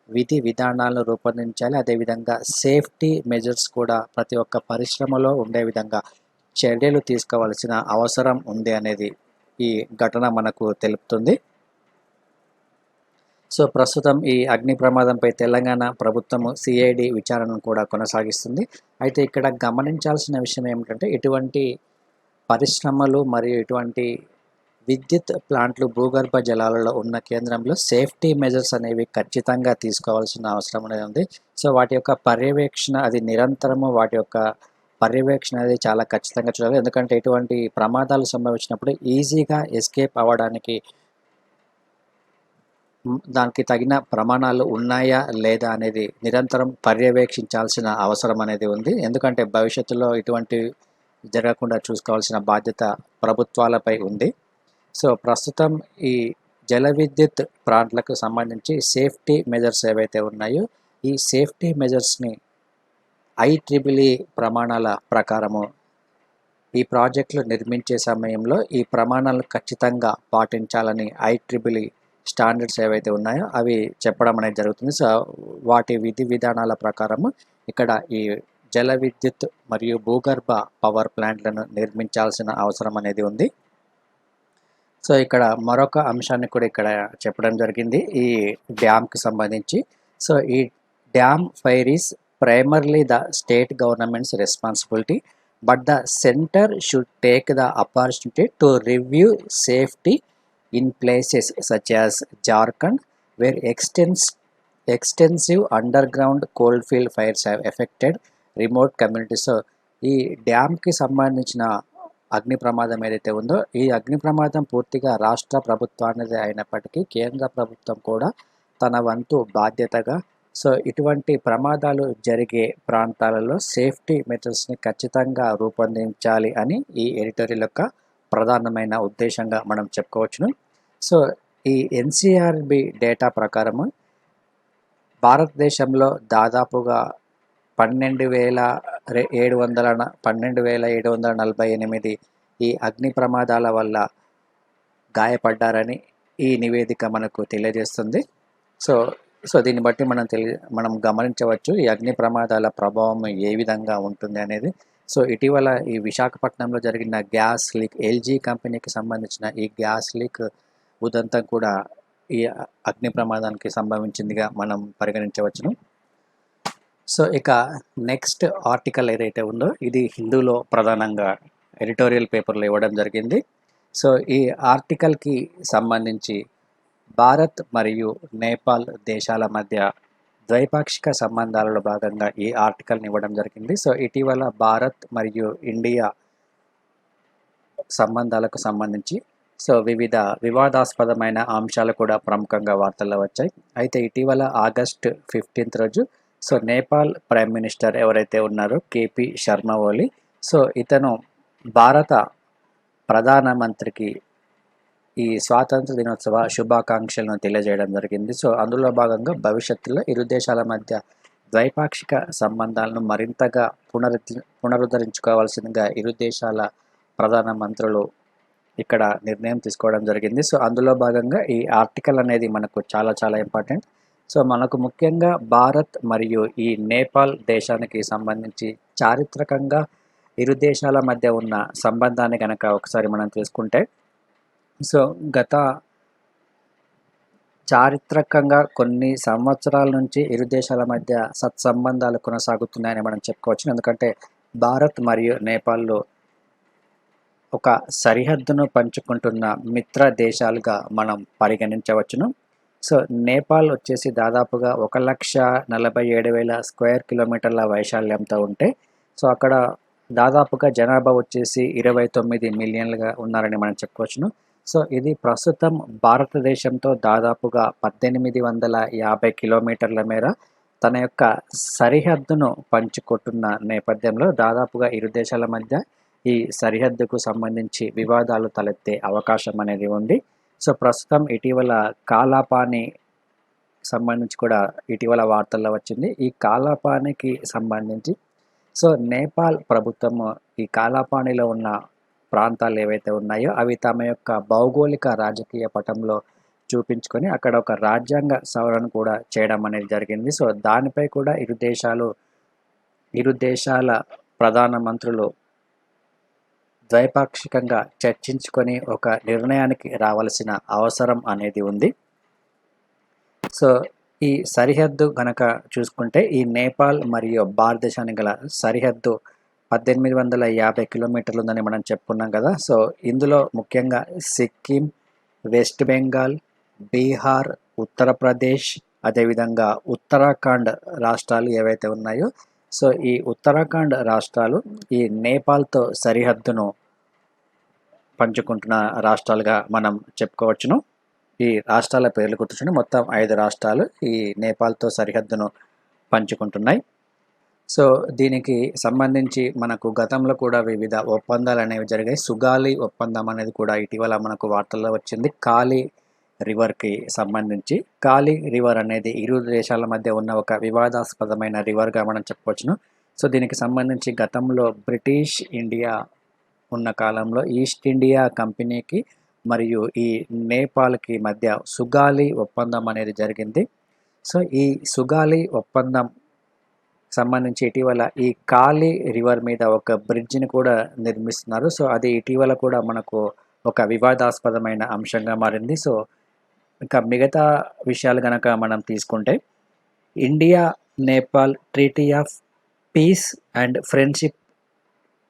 విధి విధానాలను రూపొందించాలి. అదేవిధంగా సేఫ్టీ మెజర్స్ కూడా ప్రతి ఒక్క పరిశ్రమలో ఉండే విధంగా చర్యలు తీసుకోవాల్సిన అవసరం ఉంది అనేది ఈ ఘటన మనకు తెలుపుతుంది. సో ప్రస్తుతం ఈ అగ్ని ప్రమాదంపై తెలంగాణ ప్రభుత్వము సిఐడి విచారణను కూడా కొనసాగిస్తుంది. అయితే ఇక్కడ గమనించాల్సిన విషయం ఏమిటంటే ఇటువంటి పరిశ్రమలు మరియు ఇటువంటి విద్యుత్ ప్లాంట్లు భూగర్భ జలాలలో ఉన్న కేంద్రంలో సేఫ్టీ మెజర్స్ అనేవి ఖచ్చితంగా తీసుకోవాల్సిన అవసరం అనేది ఉంది. సో వాటి యొక్క పర్యవేక్షణ అది నిరంతరము వాటి యొక్క పర్యవేక్షణ అనేది చాలా ఖచ్చితంగా చూడాలి. ఎందుకంటే ఇటువంటి ప్రమాదాలు సంభవించినప్పుడు ఈజీగా ఎస్కేప్ అవ్వడానికి దానికి తగిన ప్రమాణాలు ఉన్నాయా లేదా అనేది నిరంతరం పర్యవేక్షించాల్సిన అవసరం అనేది ఉంది. ఎందుకంటే భవిష్యత్తులో ఇటువంటి జరగకుండా చూసుకోవాల్సిన బాధ్యత ప్రభుత్వాలపై ఉంది. సో ప్రస్తుతం ఈ జల విద్యుత్ ప్లాంట్లకు సంబంధించి సేఫ్టీ మెజర్స్ ఏవైతే ఉన్నాయో ఈ సేఫ్టీ మెజర్స్ని IEEE ప్రమాణాల ప్రకారము ఈ ప్రాజెక్టులు నిర్మించే సమయంలో ఈ ప్రమాణాలను ఖచ్చితంగా పాటించాలని IEEE స్టాండర్డ్స్ ఏవైతే ఉన్నాయో అవి చెప్పడం అనేది జరుగుతుంది. సో వాటి విధి విధానాల ప్రకారము ఇక్కడ ఈ జల విద్యుత్ మరియు భూగర్భ పవర్ ప్లాంట్లను నిర్మించాల్సిన అవసరం అనేది ఉంది. సో ఇక్కడ మరొక అంశాన్ని కూడా ఇక్కడ చెప్పడం జరిగింది ఈ డ్యామ్కి సంబంధించి. సో ఈ dam fire is primarily the state government's responsibility, but the center should take the opportunity to review safety in places such as Jharkhand, where extensive underground coalfield fires have affected remote communities. So ఈ డ్యామ్కి సంబంధించిన అగ్ని ప్రమాదం ఏదైతే ఉందో ఈ అగ్ని ప్రమాదం పూర్తిగా రాష్ట్ర ప్రభుత్వానిది అయినప్పటికీ కేంద్ర ప్రభుత్వం కూడా తన వంతు బాధ్యతగా సో ఇటువంటి ప్రమాదాలు జరిగే ప్రాంతాలలో సేఫ్టీ మెజర్స్ని ఖచ్చితంగా రూపొందించాలి అని ఈ ఎడిటోరియల్ యొక్క ప్రధానమైన ఉద్దేశంగా మనం చెప్పుకోవచ్చును. సో ఈ NCRB డేటా ప్రకారము భారతదేశంలో దాదాపుగా 12,748 ఈ అగ్ని ప్రమాదాల వల్ల గాయపడ్డారని ఈ నివేదిక మనకు తెలియజేస్తుంది. సో దీన్ని బట్టి మనం గమనించవచ్చు ఈ అగ్ని ప్రమాదాల ప్రభావం ఏ విధంగా ఉంటుంది అనేది. సో ఇటీవల ఈ విశాఖపట్నంలో జరిగిన గ్యాస్ లీక్ LG కంపెనీకి సంబంధించిన ఈ గ్యాస్ లీక్ ఉదంతం కూడా ఈ అగ్ని ప్రమాదానికి సంభవించిందిగా మనం పరిగణించవచ్చును. సో ఇక నెక్స్ట్ ఆర్టికల్ ఏదైతే ఉందో ఇది హిందూలో ప్రధానంగా ఎడిటోరియల్ పేపర్లో ఇవ్వడం జరిగింది. సో ఈ ఆర్టికల్కి సంబంధించి భారత్ మరియు నేపాల్ దేశాల మధ్య ద్వైపాక్షిక సంబంధాలలో భాగంగా ఈ ఆర్టికల్ని ఇవ్వడం జరిగింది. సో ఇటీవల భారత్ మరియు ఇండియా సంబంధాలకు సంబంధించి సో వివిధ వివాదాస్పదమైన అంశాలు కూడా ప్రముఖంగా వార్తల్లో వచ్చాయి. అయితే ఇటీవల ఆగస్టు 15 రోజు సో నేపాల్ ప్రైమ్ మినిస్టర్ ఎవరైతే ఉన్నారో KP శర్మ ఓలీ సో ఇతను భారత ప్రధానమంత్రికి ఈ స్వాతంత్ర దినోత్సవ శుభాకాంక్షలను తెలియజేయడం జరిగింది. సో అందులో భాగంగా భవిష్యత్తులో ఇరు దేశాల మధ్య ద్వైపాక్షిక సంబంధాలను మరింతగా పునరుద్ధరించుకోవాల్సిందిగా ఇరు దేశాల ప్రధానమంత్రులు ఇక్కడ నిర్ణయం తీసుకోవడం జరిగింది. సో అందులో భాగంగా ఈ ఆర్టికల్ అనేది మనకు చాలా చాలా ఇంపార్టెంట్. సో మనకు ముఖ్యంగా భారత్ మరియు ఈ నేపాల్ దేశానికి సంబంధించి చారిత్రకంగా ఇరు దేశాల మధ్య ఉన్న సంబంధాన్ని కనుక ఒకసారి మనం తీసుకుంటే, సో గత చారిత్రకంగా కొన్ని సంవత్సరాల నుంచి ఇరు దేశాల మధ్య సత్సంబంధాలు కొనసాగుతున్నాయని మనం చెప్పుకోవచ్చు. ఎందుకంటే భారత్ మరియు నేపాల్లో ఒక సరిహద్దును పంచుకుంటున్న మిత్ర దేశాలుగా మనం పరిగణించవచ్చును. సో నేపాల్ వచ్చేసి దాదాపుగా 1,47,000 స్క్వేర్ కిలోమీటర్ల వైశాల్యంతో ఉంటే, సో అక్కడ దాదాపుగా జనాభా వచ్చేసి 29 మిలియన్లుగా ఉన్నారని మనం చెప్పుకోవచ్చును. సో ఇది ప్రస్తుతం భారతదేశంతో దాదాపుగా 1850 కిలోమీటర్ల మేర తన యొక్క సరిహద్దును పంచుకుంటున్న నేపథ్యంలో దాదాపుగా ఇరు దేశాల మధ్య ఈ సరిహద్దుకు సంబంధించి వివాదాలు తలెత్తే అవకాశం అనేది ఉంది. సో ప్రస్తుతం ఇటీవల కాలాపాని సంబంధించి కూడా ఇటీవల వార్తల్లో వచ్చింది. ఈ కాలాపానికి సంబంధించి సో నేపాల్ ప్రభుత్వము ఈ కాలాపానిలో ఉన్న ప్రాంతాలు ఏవైతే ఉన్నాయో అవి తమ యొక్క భౌగోళిక రాజకీయ పటంలో చూపించుకొని అక్కడ ఒక రాజ్యాంగ సవరణ కూడా చేయడం అనేది జరిగింది. సో దానిపై కూడా ఇరు దేశాల ప్రధానమంత్రులు ద్వైపాక్షికంగా చర్చించుకొని ఒక నిర్ణయానికి రావాల్సిన అవసరం అనేది ఉంది. సో ఈ సరిహద్దు గనక చూసుకుంటే ఈ నేపాల్ మరియు భారతదేశానికి గల సరిహద్దు 1850 కిలోమీటర్లు ఉందని మనం చెప్పుకున్నాం కదా. సో ఇందులో ముఖ్యంగా సిక్కిం, వెస్ట్ బెంగాల్, బీహార్, ఉత్తరప్రదేశ్, అదేవిధంగా ఉత్తరాఖండ్ రాష్ట్రాలు ఏవైతే ఉన్నాయో, సో ఈ ఉత్తరాఖండ్ రాష్ట్రాలు ఈ నేపాల్తో సరిహద్దును పంచుకుంటున్న రాష్ట్రాలుగా మనం చెప్పుకోవచ్చును. ఈ రాష్ట్రాల పేర్లు గుర్తుంచుకోండి. మొత్తం 5 రాష్ట్రాలు ఈ నేపాల్తో సరిహద్దును పంచుకుంటున్నాయి. సో దీనికి సంబంధించి మనకు గతంలో కూడా వివిధ ఒప్పందాలు అనేవి జరిగాయి. సుగాలి ఒప్పందం అనేది కూడా ఇటీవల మనకు వార్తల్లో వచ్చింది. కాళీ రివర్కి సంబంధించి. కాళీ రివర్ అనేది ఇరు దేశాల మధ్య ఉన్న ఒక వివాదాస్పదమైన రివర్గా మనం చెప్పవచ్చును. సో దీనికి సంబంధించి గతంలో బ్రిటిష్ ఇండియా ఉన్న కాలంలో ఈస్ట్ ఇండియా కంపెనీకి మరియు ఈ నేపాల్కి మధ్య సుగాలి ఒప్పందం అనేది జరిగింది. సో ఈ సుగాలి ఒప్పందం సంబంధించి ఇటీవల ఈ కాళీ రివర్ మీద ఒక బ్రిడ్జిని కూడా నిర్మిస్తున్నారు. సో అది ఇటీవల కూడా మనకు ఒక వివాదాస్పదమైన అంశంగా మారింది. సో ఇంకా మిగతా విషయాలు కనుక మనం తీసుకుంటే, India Nepal treaty of piece and friendship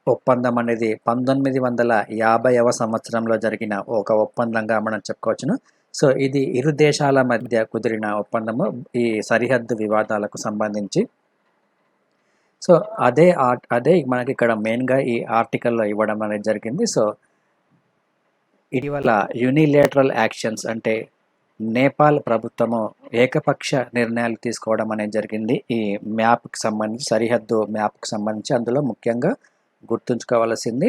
ఒప్పందం అనేది 1950వ సంవత్సరంలో జరిగిన ఒక ఒప్పందంగా మనం చెప్పుకోవచ్చును. సో ఇది ఇరు దేశాల మధ్య కుదిరిన ఒప్పందము ఈ సరిహద్దు వివాదాలకు సంబంధించి. సో అదే మనకి ఇక్కడ మెయిన్గా ఈ ఆర్టికల్లో ఇవ్వడం అనేది జరిగింది. సో ఇటీవల యూనిలేటరల్ యాక్షన్స్ అంటే నేపాల్ ప్రభుత్వము ఏకపక్ష నిర్ణయాలు తీసుకోవడం అనేది జరిగింది ఈ మ్యాప్కి సంబంధించి, సరిహద్దు మ్యాప్కి సంబంధించి. అందులో ముఖ్యంగా గుర్తుంచుకోవాల్సింది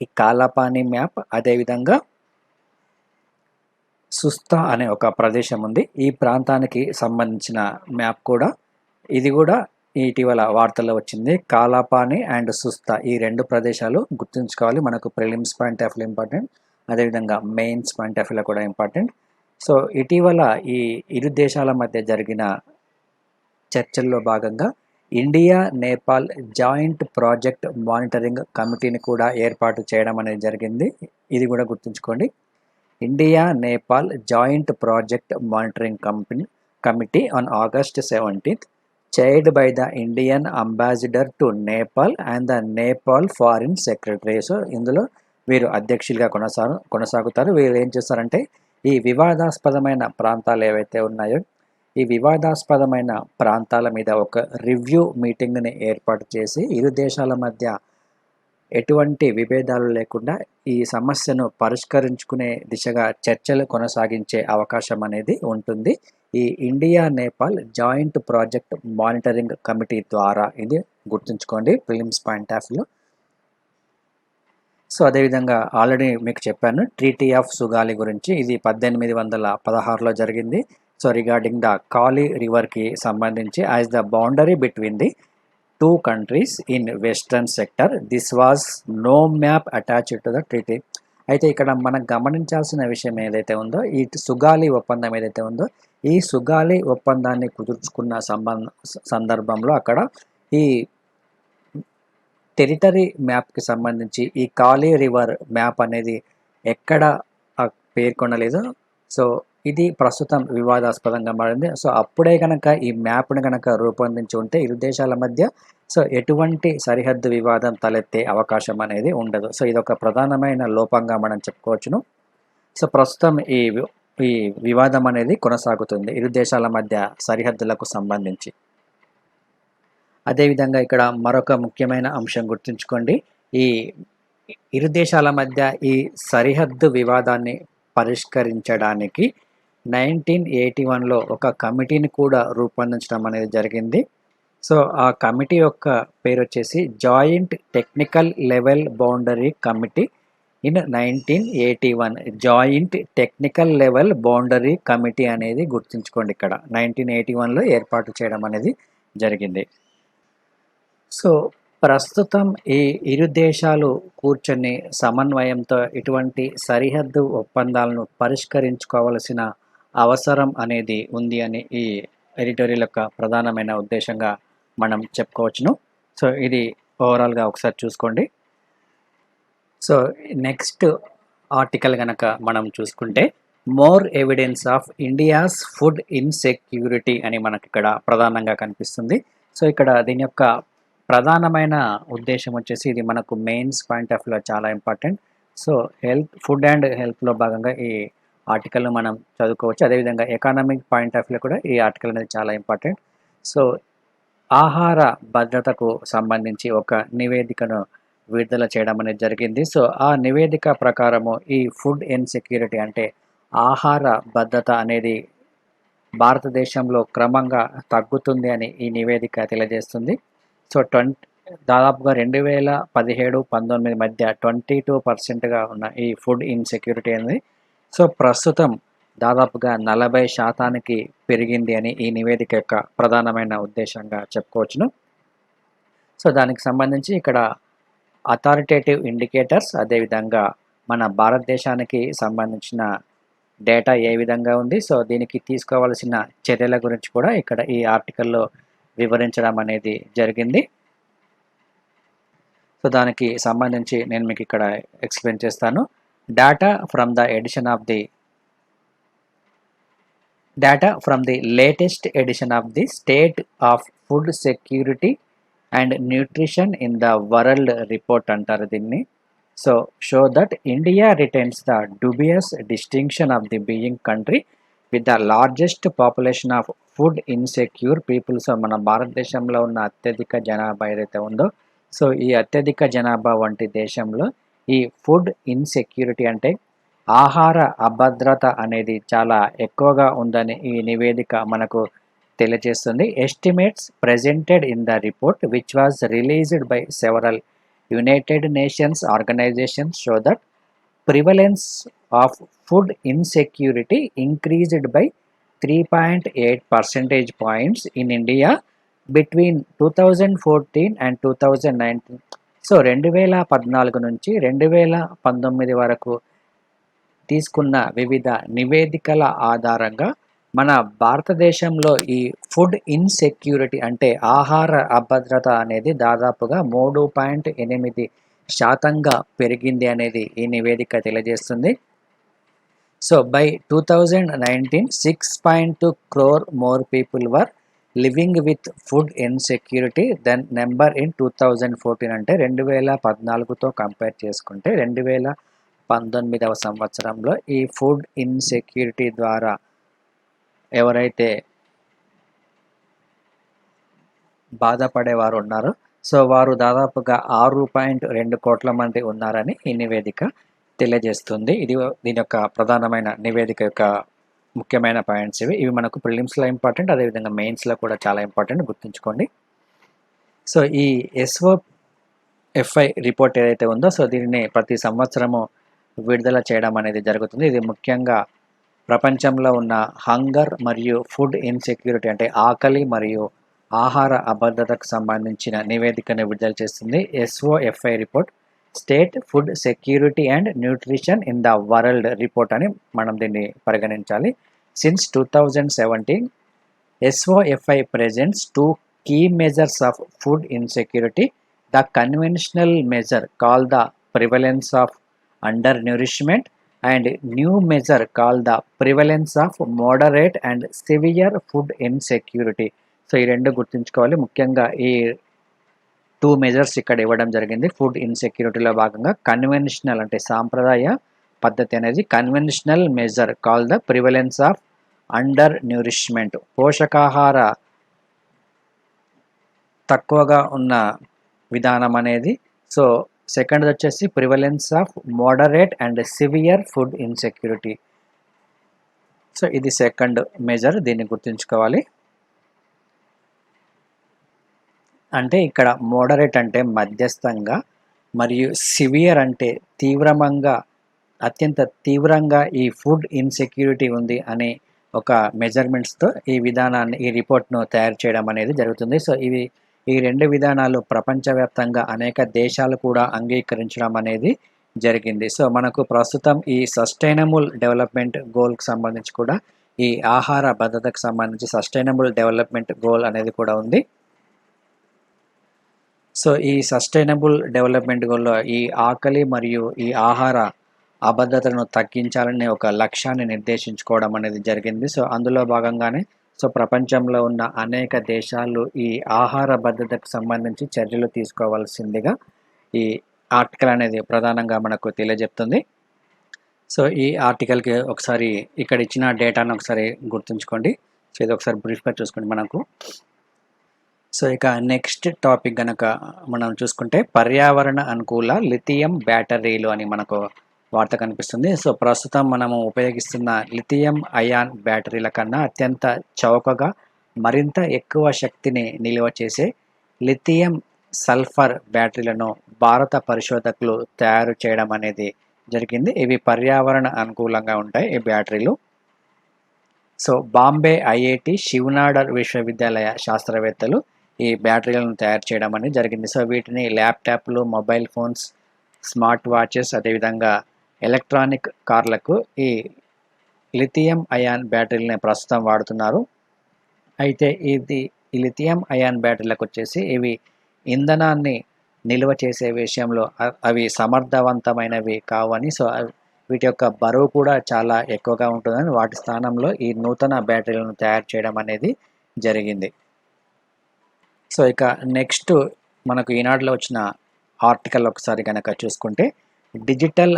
ఈ కాలాపాని మ్యాప్, అదేవిధంగా సుస్తా అనే ఒక ప్రదేశం ఉంది. ఈ ప్రాంతానికి సంబంధించిన మ్యాప్ కూడా ఇది కూడా ఇటీవల వార్తల్లో వచ్చింది. కాలాపాని అండ్ సుస్తా ఈ 2 ప్రదేశాలు గుర్తుంచుకోవాలి. మనకు prelims point of view important, అదేవిధంగా మెయిన్స్ పాయింట్ ఆఫ్ వ్యూలో కూడా ఇంపార్టెంట్. సో ఇటీవల ఈ ఇరు దేశాల మధ్య జరిగిన చర్చల్లో భాగంగా India Nepal joint project monitoring కమిటీని కూడా ఏర్పాటు చేయడం అనేది జరిగింది. ఇది కూడా గుర్తుంచుకోండి. India Nepal joint project monitoring committee on August 17th chaired by the Indian ambassador to Nepal and the Nepal foreign secretary. So ఇందులో వీరు అధ్యక్షులుగా కొనసాగుతారు. వీరు ఏం చేస్తారంటే ఈ వివాదాస్పదమైన ప్రాంతాలు ఏవైతే ఉన్నాయో ఈ వివాదాస్పదమైన ప్రాంతాల మీద ఒక రివ్యూ మీటింగ్ని ఏర్పాటు చేసి ఇరు దేశాల మధ్య ఎటువంటి విభేదాలు లేకుండా ఈ సమస్యను పరిష్కరించుకునే దిశగా చర్చలు కొనసాగించే అవకాశం అనేది ఉంటుంది ఈ India Nepal joint project monitoring committee ద్వారా. ఇది గుర్తుంచుకోండి ప్రిలిమ్స్ పాయింట్ ఆఫ్ వ్యూలో. సో అదేవిధంగా ఆల్రెడీ మీకు చెప్పాను ట్రీటీ ఆఫ్ సుగాలి గురించి. ఇది 1816లో జరిగింది. సో రిగార్డింగ్ ద కాళీ రివర్కి సంబంధించి as the boundary between the 2 countries in western sector. This was no map attached to the treaty. అయితే ఇక్కడ మనం గమనించాల్సిన విషయం ఏదైతే ఉందో, ఈ సుగాలి ఒప్పందం ఏదైతే ఉందో, ఈ సుగాలి ఒప్పందాన్ని కుదుర్చుకున్న సందర్భంలో అక్కడ ఈ టెరిటరీ మ్యాప్కి సంబంధించి ఈ కాళీ రివర్ మ్యాప్ అనేది ఎక్కడ పేర్కొనలేదు. సో ఇది ప్రస్తుతం వివాదాస్పదంగా మారింది. సో అప్పుడే కనుక ఈ మ్యాప్ను కనుక రూపొందించి ఉంటే ఇరు దేశాల మధ్య సో ఎటువంటి సరిహద్దు వివాదం తలెత్తే అవకాశం అనేది ఉండదు. సో ఇది ఒక ప్రధానమైన లోపంగా మనం చెప్పుకోవచ్చును. సో ప్రస్తుతం ఈ వివాదం అనేది కొనసాగుతుంది ఇరు దేశాల మధ్య సరిహద్దులకు సంబంధించి. అదేవిధంగా ఇక్కడ మరొక ముఖ్యమైన అంశం గుర్తుంచుకోండి. ఈ ఇరు దేశాల మధ్య ఈ సరిహద్దు వివాదాన్ని పరిష్కరించడానికి 1981లో ఒక కమిటీని కూడా రూపొందించడం అనేది జరిగింది. సో ఆ కమిటీ యొక్క పేరు వచ్చేసి joint technical level boundary committee in 1981. Joint technical level boundary committee అనేది గుర్తుంచుకోండి. ఇక్కడ 1981లో ఏర్పాటు చేయడం అనేది జరిగింది. సో ప్రస్తుతం ఈ ఇరు దేశాలు కూర్చొని సమన్వయంతో ఇటువంటి సరిహద్దు ఒప్పందాలను పరిష్కరించుకోవాల్సిన అవసరం అనేది ఉంది అని ఈ ఎడిటోరియల్ యొక్క ప్రధానమైన ఉద్దేశంగా మనం చెప్పుకోవచ్చును. సో ఇది ఓవరాల్గా ఒకసారి చూసుకోండి. సో నెక్స్ట్ ఆర్టికల్ కనుక మనం చూసుకుంటే more evidence of India's food insecurity అని మనకి ఇక్కడ ప్రధానంగా కనిపిస్తుంది. సో ఇక్కడ దీని యొక్క ప్రధానమైన ఉద్దేశం వచ్చేసి ఇది మనకు మెయిన్స్ పాయింట్ ఆఫ్ వ్యూలో చాలా ఇంపార్టెంట్. సో ఫుడ్ అండ్ హెల్త్లో భాగంగా ఈ ఆర్టికల్ను మనం చదువుకోవచ్చు. అదేవిధంగా ఎకానమిక్ పాయింట్ ఆఫ్ వ్యూలో కూడా ఈ ఆర్టికల్ అనేది చాలా ఇంపార్టెంట్. సో ఆహార భద్రతకు సంబంధించి ఒక నివేదికను విడుదల చేయడం అనేది జరిగింది. సో ఆ నివేదిక ప్రకారము ఈ ఫుడ్ ఇన్సెక్యూరిటీ అంటే ఆహార భద్రత అనేది భారతదేశంలో క్రమంగా తగ్గుతుంది అని ఈ నివేదిక తెలియజేస్తుంది. సో దాదాపుగా 2017-19 మధ్య 22%గా ఉన్న ఈ ఫుడ్ ఇన్సెక్యూరిటీ అనేది సో ప్రస్తుతం దాదాపుగా 40% పెరిగింది అని ఈ నివేదిక యొక్క ప్రధానమైన ఉద్దేశంగా చెప్పుకోవచ్చును. సో దానికి సంబంధించి ఇక్కడ అథారిటేటివ్ ఇండికేటర్స్, అదేవిధంగా మన భారతదేశానికి సంబంధించిన డేటా ఏ విధంగా ఉంది, సో దీనికి తీసుకోవాల్సిన చర్యల గురించి కూడా ఇక్కడ ఈ ఆర్టికల్లో వివరించడం అనేది జరిగింది. సో దానికి సంబంధించి నేను మీకు ఇక్కడ ఎక్స్ప్లెయిన్ చేస్తాను. Data from the latest edition of the state of food security and nutrition in the world report అంటారు దీన్ని. So show that India retains the dubious distinction of the being country with the largest population of food insecure people. So మన భారతదేశంలో ఉన్న అత్యధిక జనాభా ఏదైతే ఉందో, సో ఈ అత్యధిక జనాభా వంటి దేశంలో ఈ ఫుడ్ ఇన్సెక్యూరిటీ అంటే ఆహార అభద్రత అనేది చాలా ఎక్కువగా ఉందని ఈ నివేదిక మనకు తెలియజేస్తుంది. Estimates presented in the report which was released by several United Nations organisations show that prevalence of food insecurity increased by 3.8 percentage points in India between 2014 and 2019. So 2014 నుంచి 2019 వరకు తీసుకున్న వివిధ నివేదికల ఆధారంగా మన భారతదేశంలో ఈ ఫుడ్ ఇన్సెక్యూరిటీ అంటే ఆహార అభద్రత అనేది దాదాపుగా 3.8% పెరిగింది అనేది ఈ నివేదిక తెలియజేస్తుంది. So by 2019 6.2 crore more people were living with food insecurity than number in 2014. అంటే 2014తో కంపేర్ చేసుకుంటే 2019వ సంవత్సరంలో ఈ ఫుడ్ ఇన్సెక్యూరిటీ ద్వారా ఎవరైతే బాధపడేవారు ఉన్నారో సో వారు దాదాపుగా 6.2 కోట్ల మంది ఉన్నారని ఈ నివేదిక తెలియజేస్తుంది. దీని యొక్క ప్రధానమైన నివేదిక యొక్క ముఖ్యమైన పాయింట్స్ ఇవి మనకు ప్రిలిమ్స్లో ఇంపార్టెంట్, అదేవిధంగా మెయిన్స్లో కూడా చాలా ఇంపార్టెంట్, గుర్తుంచుకోండి. సో ఈ SOFI రిపోర్ట్ ఏదైతే ఉందో సో దీనిని ప్రతి సంవత్సరము విడుదల చేయడం అనేది జరుగుతుంది. ఇది ముఖ్యంగా ప్రపంచంలో ఉన్న హంగర్ మరియు ఫుడ్ ఇన్సెక్యూరిటీ అంటే ఆకలి మరియు ఆహార అభద్రతకు సంబంధించిన నివేదికను విడుదల చేస్తుంది. SOFI report, state food security and nutrition in the world report అని మనం దీన్ని పరిగణించాలి. Since 2017 SOFI presents two key measures of food insecurity: the conventional measure called the prevalence of undernourishment and new measure called the prevalence of moderate and severe food insecurity. So ఈ రెండు గుర్తుంచుకోవాలి. ముఖ్యంగా ఈ 2 మెజర్స్ ఇక్కడ ఇవ్వడం జరిగింది. ఫుడ్ ఇన్సెక్యూరిటీలో భాగంగా కన్వెన్షనల్ అంటే సాంప్రదాయ పద్ధతి అనేది conventional measure call the prevalence of under nourishment, పోషకాహార తక్కువగా ఉన్న విధానం అనేది. సో సెకండ్ వచ్చేసి prevalence of moderate and severe food insecurity. So ఇది సెకండ్ మెజర్, దీన్ని గుర్తుంచుకోవాలి. అంటే ఇక్కడ మోడరేట్ అంటే మధ్యస్థంగా మరియు సివియర్ అంటే అత్యంత తీవ్రంగా ఈ ఫుడ్ ఇన్సెక్యూరిటీ ఉంది అనే ఒక మెజర్మెంట్స్తో ఈ విధానాన్ని ఈ రిపోర్ట్ను తయారు చేయడం అనేది జరుగుతుంది. సో ఈ రెండు విధానాలు ప్రపంచవ్యాప్తంగా అనేక దేశాలు కూడా అంగీకరించడం అనేది జరిగింది. సో మనకు ప్రస్తుతం ఈ సస్టైనబుల్ డెవలప్మెంట్ గోల్కి సంబంధించి కూడా ఈ ఆహార భద్రతకు సంబంధించి సస్టైనబుల్ డెవలప్మెంట్ గోల్ అనేది కూడా ఉంది. సో ఈ సస్టైనబుల్ డెవలప్మెంట్ గోల్లో ఈ ఆకలి మరియు ఈ ఆహార అభద్రతను తగ్గించాలనే ఒక లక్ష్యాన్ని నిర్దేశించుకోవడం అనేది జరిగింది. సో అందులో భాగంగానే ప్రపంచంలో ఉన్న అనేక దేశాలు ఈ ఆహార భద్రతకు సంబంధించి చర్యలు తీసుకోవాల్సిందిగా ఈ ఆర్టికల్ అనేది ప్రధానంగా మనకు తెలియజెప్తుంది. సో ఈ ఆర్టికల్కి ఒకసారి ఇక్కడ ఇచ్చిన డేటాను ఒకసారి గుర్తుంచుకోండి. సో ఇది ఒకసారి బ్రీఫ్గా చూసుకోండి మనకు. సో ఇక నెక్స్ట్ టాపిక్ కనుక మనం చూసుకుంటే పర్యావరణ అనుకూల లిథియం బ్యాటరీలు అని మనకు వార్త కనిపిస్తుంది. సో ప్రస్తుతం మనము ఉపయోగిస్తున్న లిథియం అయాన్ బ్యాటరీల కన్నా అత్యంత చౌకగా మరింత ఎక్కువ శక్తిని నిల్వ చేసే లిథియం సల్ఫర్ బ్యాటరీలను భారత పరిశోధకులు తయారు చేయడం అనేది జరిగింది. ఇవి పర్యావరణ అనుకూలంగా ఉంటాయి ఈ బ్యాటరీలు. సో బాంబే IIT శివనాడర్ విశ్వవిద్యాలయ శాస్త్రవేత్తలు ఈ బ్యాటరీలను తయారు చేయడం అనేది జరిగింది. సో వీటిని ల్యాప్టాప్లు, మొబైల్ ఫోన్స్, స్మార్ట్ వాచెస్, అదేవిధంగా ఎలక్ట్రానిక్ కార్లకు ఈ లిథియం అయాన్ బ్యాటరీలని ప్రస్తుతం వాడుతున్నారు. అయితే ఈ లిథియం అయాన్ బ్యాటరీలకు వచ్చేసి ఇవి ఇంధనాన్ని నిల్వ చేసే విషయంలో అవి సమర్థవంతమైనవి కావని, సో వీటి యొక్క బరువు కూడా చాలా ఎక్కువగా ఉంటుందని వాటి స్థానంలో ఈ నూతన బ్యాటరీలను తయారు చేయడం అనేది జరిగింది. సో ఇక నెక్స్ట్ మనకు ఈనాడులో వచ్చిన ఆర్టికల్ ఒకసారి కనుక చూసుకుంటే డిజిటల్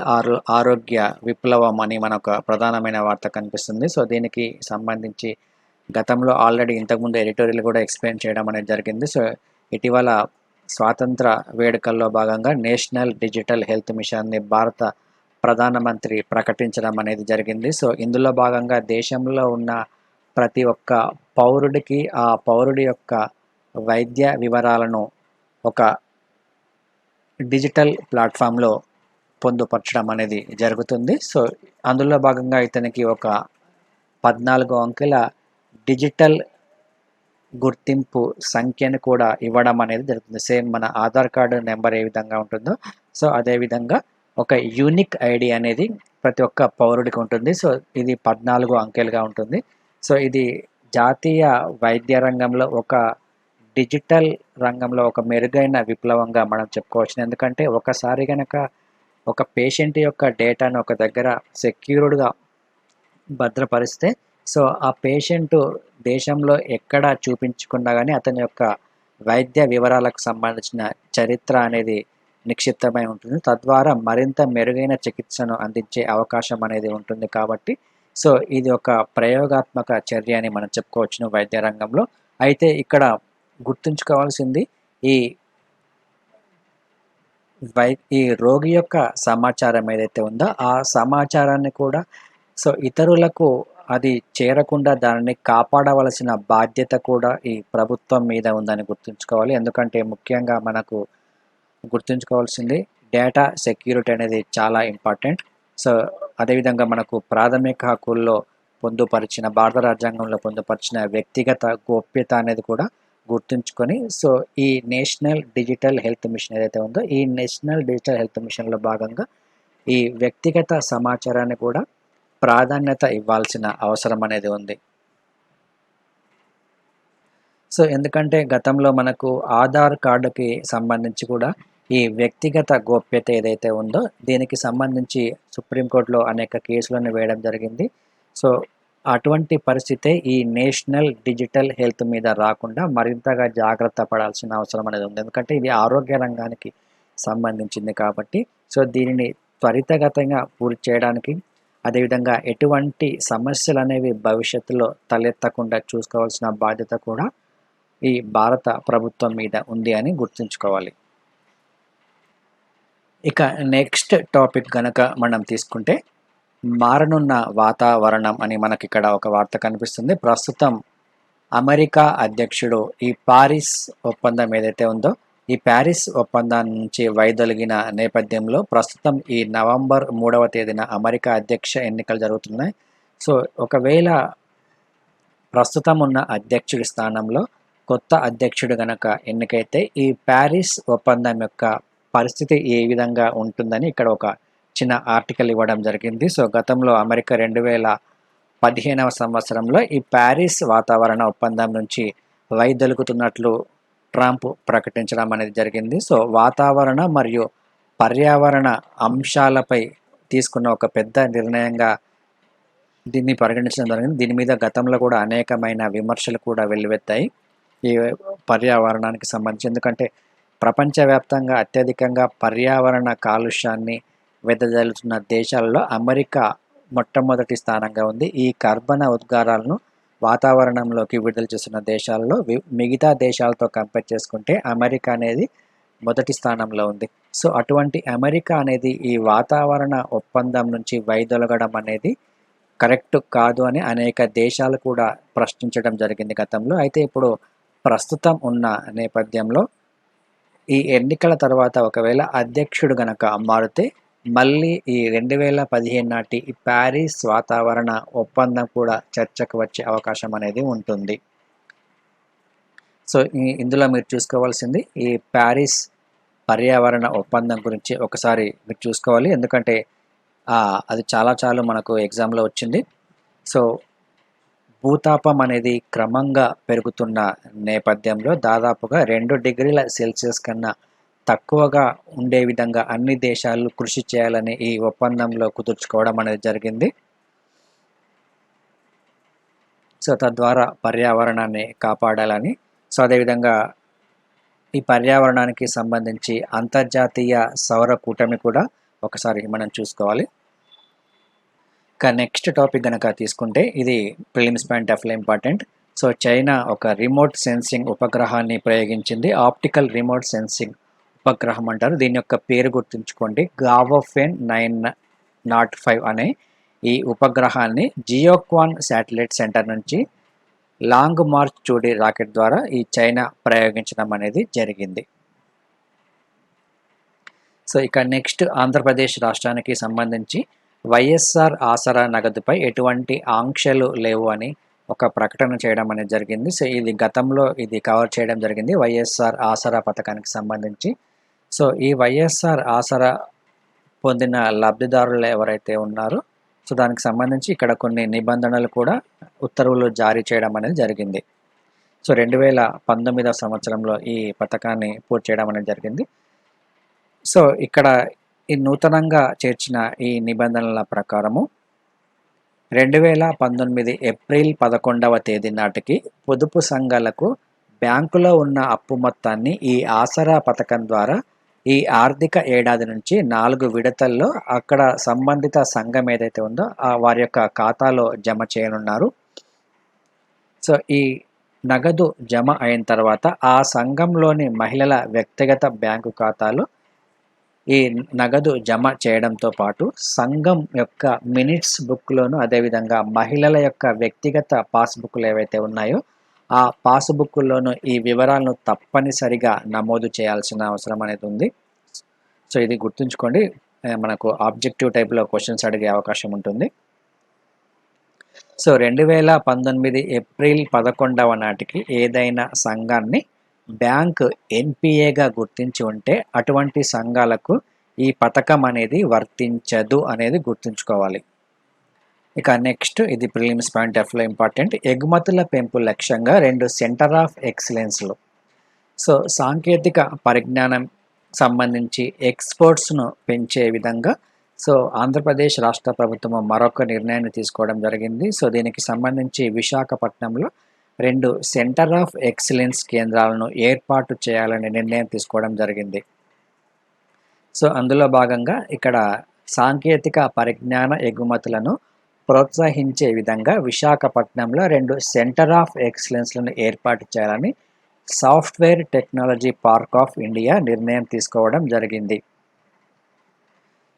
ఆరోగ్య విప్లవం అని మనకు ప్రధానమైన వార్త కనిపిస్తుంది. సో దీనికి సంబంధించి గతంలో ఆల్రెడీ ఇంతకుముందు ఎడిటోరియల్ కూడా ఎక్స్ప్లెయిన్ చేయడం అనేది జరిగింది. సో ఇటీవల స్వాతంత్ర వేడుకల్లో భాగంగా నేషనల్ డిజిటల్ హెల్త్ మిషన్ని భారత ప్రధానమంత్రి ప్రకటించడం అనేది జరిగింది. సో ఇందులో భాగంగా దేశంలో ఉన్న ప్రతి ఒక్క పౌరుడికి ఆ పౌరుడి యొక్క వైద్య వివరాలను ఒక డిజిటల్ ప్లాట్ఫామ్లో పొందుపరచడం అనేది జరుగుతుంది. సో అందులో భాగంగా ఇతనికి ఒక 14 అంకెల డిజిటల్ గుర్తింపు సంఖ్యను కూడా ఇవ్వడం అనేది జరుగుతుంది. సేమ్ మన ఆధార్ కార్డు నెంబర్ ఏ విధంగా ఉంటుందో సో అదేవిధంగా ఒక యూనిక్ ఐడి అనేది ప్రతి ఒక్క పౌరుడికి ఉంటుంది. సో ఇది 14 అంకెలుగా ఉంటుంది. సో ఇది జాతీయ వైద్య రంగంలో ఒక డిజిటల్ రంగంలో ఒక మెరుగైన విప్లవంగా మనం చెప్పుకోవచ్చు. ఎందుకంటే ఒకసారి కనుక ఒక పేషెంట్ యొక్క డేటాను ఒక దగ్గర సెక్యూర్డ్గా భద్రపరిస్తే సో ఆ పేషెంట్ దేశంలో ఎక్కడ చూపించుకున్నా కానీ అతని యొక్క వైద్య వివరాలకు సంబంధించిన చరిత్ర అనేది నిక్షిప్తమై ఉంటుంది. తద్వారా మరింత మెరుగైన చికిత్సను అందించే అవకాశం అనేది ఉంటుంది. కాబట్టి సో ఇది ఒక ప్రయోగాత్మక చర్య అని మనం చెప్పుకోవచ్చును వైద్య రంగంలో. అయితే ఇక్కడ గుర్తుంచుకోవాల్సింది ఈ రోగి యొక్క సమాచారం ఏదైతే ఉందో ఆ సమాచారాన్ని కూడా సో ఇతరులకు అది చేరకుండా దానిని కాపాడవలసిన బాధ్యత కూడా ఈ ప్రభుత్వం మీద ఉందని గుర్తుంచుకోవాలి. ఎందుకంటే ముఖ్యంగా మనకు గుర్తుంచుకోవాల్సింది డేటా సెక్యూరిటీ అనేది చాలా ఇంపార్టెంట్. సో అదేవిధంగా మనకు ప్రాథమిక హక్కుల్లో పొందుపరిచిన భారత రాజ్యాంగంలో పొందుపరిచిన వ్యక్తిగత గోప్యత అనేది కూడా గుర్తుంచుకొని సో ఈ నేషనల్ డిజిటల్ హెల్త్ మిషన్ ఏదైతే ఉందో ఈ నేషనల్ డిజిటల్ హెల్త్ మిషన్లో భాగంగా ఈ వ్యక్తిగత సమాచారాన్ని కూడా ప్రాధాన్యత ఇవ్వాల్సిన అవసరం అనేది ఉంది. సో ఎందుకంటే గతంలో మనకు ఆధార్ కార్డుకి సంబంధించి కూడా ఈ వ్యక్తిగత గోప్యత ఏదైతే ఉందో దీనికి సంబంధించి సుప్రీంకోర్టులో అనేక కేసులను వేయడం జరిగింది. సో అటువంటి పరిస్థితే ఈ నేషనల్ డిజిటల్ హెల్త్ మీద రాకుండా మరింతగా జాగ్రత్త పడాల్సిన అవసరం అనేది ఉంది. ఎందుకంటే ఇది ఆరోగ్య రంగానికి సంబంధించింది కాబట్టి సో దీనిని త్వరితగతంగా పూర్తి చేయడానికి అదేవిధంగా ఎటువంటి సమస్యలు అనేవి భవిష్యత్తులో తలెత్తకుండా చూసుకోవాల్సిన బాధ్యత కూడా ఈ భారత ప్రభుత్వం మీద ఉంది అని గుర్తుంచుకోవాలి. ఇక నెక్స్ట్ టాపిక్ గనక మనం తీసుకుంటే మారనున్న వాతావరణం అని మనకి ఇక్కడ ఒక వార్త కనిపిస్తుంది. ప్రస్తుతం అమెరికా అధ్యక్షుడు ఈ పారిస్ ఒప్పందం ఏదైతే ఉందో ఈ ప్యారిస్ ఒప్పందం నుంచి వైదొలిగిన నేపథ్యంలో ప్రస్తుతం ఈ నవంబర్ 3వ తేదీన అమెరికా అధ్యక్ష ఎన్నికలు జరుగుతున్నాయి. సో ఒకవేళ ప్రస్తుతం ఉన్న అధ్యక్షుడి స్థానంలో కొత్త అధ్యక్షుడు గనక ఎన్నికైతే ఈ ప్యారిస్ ఒప్పందం యొక్క పరిస్థితి ఏ విధంగా ఉంటుందని ఇక్కడ ఒక చిన్న ఆర్టికల్ ఇవ్వడం జరిగింది. సో గతంలో అమెరికా 2015వ సంవత్సరంలో ఈ ప్యారిస్ వాతావరణ ఒప్పందం నుంచి వైదొలుగుతున్నట్లు ట్రంప్ ప్రకటించడం అనేది జరిగింది. సో వాతావరణ మరియు పర్యావరణ అంశాలపై తీసుకున్న ఒక పెద్ద నిర్ణయంగా దీన్ని పరిగణించడం జరిగింది. దీని మీద గతంలో కూడా అనేకమైన విమర్శలు కూడా వెల్లువెత్తాయి ఈ పర్యావరణానికి సంబంధించి. ఎందుకంటే ప్రపంచవ్యాప్తంగా అత్యధికంగా పర్యావరణ కాలుష్యాన్ని వెదజల్లుతున్న దేశాలలో అమెరికా మొట్టమొదటి స్థానంగా ఉంది. ఈ కర్బన ఉద్గారాలను వాతావరణంలోకి విడుదల చేస్తున్న దేశాల్లో మిగతా దేశాలతో కంపేర్ చేసుకుంటే అమెరికా అనేది మొదటి స్థానంలో ఉంది. సో అటువంటి అమెరికా అనేది ఈ వాతావరణ ఒప్పందం నుంచి వైదొలగడం అనేది కరెక్ట్ కాదు అని అనేక దేశాలు కూడా ప్రశ్నించడం జరిగింది గతంలో. అయితే ఇప్పుడు ప్రస్తుతం ఉన్న నేపథ్యంలో ఈ ఎన్నికల తర్వాత ఒకవేళ అధ్యక్షుడు గనక మారితే మళ్ళీ ఈ 2015 నాటి ఈ ప్యారిస్ వాతావరణ ఒప్పందం కూడా చర్చకు వచ్చే అవకాశం అనేది ఉంటుంది. సో ఇందులో మీరు చూసుకోవాల్సింది ఈ ప్యారిస్ పర్యావరణ ఒప్పందం గురించి ఒకసారి మీరు చూసుకోవాలి. ఎందుకంటే అది చాలా మనకు ఎగ్జామ్లో వచ్చింది. సో భూతాపం అనేది క్రమంగా పెరుగుతున్న నేపథ్యంలో దాదాపుగా 2 డిగ్రీల సెల్సియస్ కన్నా తక్కువగా ఉండే విధంగా అన్ని దేశాలు కృషి చేయాలని ఈ ఒప్పందంలో కుదుర్చుకోవడం అనేది జరిగింది. సో తద్వారా పర్యావరణాన్ని కాపాడాలని సో అదేవిధంగా ఈ పర్యావరణానికి సంబంధించి అంతర్జాతీయ సౌర కూటమి కూడా ఒకసారి మనం చూసుకోవాలి. ఇక నెక్స్ట్ టాపిక్ కనుక తీసుకుంటే ఇది prelims point of view important. So China ఒక రిమోట్ సెన్సింగ్ ఉపగ్రహాన్ని ప్రయోగించింది. ఆప్టికల్ రిమోట్ సెన్సింగ్ ఉపగ్రహం అంటారు. దీని యొక్క పేరు గుర్తుంచుకోండి, గావోఫెన్ 905 అనే ఈ ఉపగ్రహాన్ని జియోక్వాన్ శాటిలైట్ సెంటర్ నుంచి లాంగ్ మార్చ్ 2D రాకెట్ ద్వారా ఈ చైనా ప్రయోగించడం అనేది జరిగింది. సో ఇక నెక్స్ట్ ఆంధ్రప్రదేశ్ రాష్ట్రానికి సంబంధించి వైఎస్ఆర్ ఆసరా నగదుపై ఎటువంటి ఆంక్షలు లేవు అని ఒక ప్రకటన చేయడం అనేది జరిగింది. సో ఇది గతంలో ఇది కవర్ చేయడం జరిగింది వైఎస్ఆర్ ఆసరా పథకానికి సంబంధించి. సో ఈ వైఎస్ఆర్ ఆసరా పొందిన లబ్ధిదారులు ఎవరైతే ఉన్నారో సో దానికి సంబంధించి ఇక్కడ కొన్ని నిబంధనలు కూడా ఉత్తర్వులు జారీ చేయడం అనేది జరిగింది. సో 2019వ సంవత్సరంలో ఈ పథకాన్ని పూర్తి చేయడం అనేది జరిగింది. సో ఇక్కడ ఈ నూతనంగా చేర్చిన ఈ నిబంధనల ప్రకారము 2019 ఏప్రిల్ 11వ తేదీ నాటికి పొదుపు సంఘాలకు బ్యాంకులో ఉన్న అప్పు మొత్తాన్ని ఈ ఆసరా పథకం ద్వారా ఈ ఆర్థిక ఏడాది నుంచి 4 విడతల్లో అక్కడ సంబంధిత సంఘం ఏదైతే ఉందో వారి యొక్క ఖాతాలో జమ చేయనున్నారు. సో ఈ నగదు జమ అయిన తర్వాత ఆ సంఘంలోని మహిళల వ్యక్తిగత బ్యాంకు ఖాతాలో ఈ నగదు జమ చేయడంతో పాటు సంఘం యొక్క మినిట్స్ బుక్లోను అదేవిధంగా మహిళల యొక్క వ్యక్తిగత పాస్బుక్లు ఏవైతే ఉన్నాయో ఆ పాస్బుక్లోను ఈ వివరాలను తప్పనిసరిగా నమోదు చేయాల్సిన అవసరం అనేది ఉంది. సో ఇది గుర్తుంచుకోండి, మనకు ఆబ్జెక్టివ్ టైప్లో క్వశ్చన్స్ అడిగే అవకాశం ఉంటుంది. సో 2019 ఏప్రిల్ 11వ నాటికి ఏదైనా సంఘాన్ని బ్యాంక్ ఎన్పిఏగా గుర్తించి ఉంటే అటువంటి సంఘాలకు ఈ పథకం అనేది వర్తించదు అనేది గుర్తుంచుకోవాలి. ఇక నెక్స్ట్, ఇది ప్రిలిమ్స్ పాయింట్ ఆఫ్ లో ఇంపార్టెంట్. ఎగుమతుల పెంపు లక్ష్యంగా 2 సెంటర్ ఆఫ్ ఎక్సలెన్స్లు. సో సాంకేతిక పరిజ్ఞానం సంబంధించి ఎక్స్పోర్ట్స్ను పెంచే విధంగా సో ఆంధ్రప్రదేశ్ రాష్ట్ర ప్రభుత్వం మరొక నిర్ణయాన్ని తీసుకోవడం జరిగింది. సో దీనికి సంబంధించి విశాఖపట్నంలో 2 సెంటర్ ఆఫ్ ఎక్సలెన్స్ కేంద్రాలను ఏర్పాటు చేయాలనే నిర్ణయం తీసుకోవడం జరిగింది. సో అందులో భాగంగా ఇక్కడ సాంకేతిక పరిజ్ఞాన ఎగుమతులను ప్రోత్సహించే విధంగా విశాఖపట్నంలో 2 సెంటర్ ఆఫ్ ఎక్సలెన్స్లను ఏర్పాటు చేయాలని software technology park of India నిర్ణయం తీసుకోవడం జరిగింది.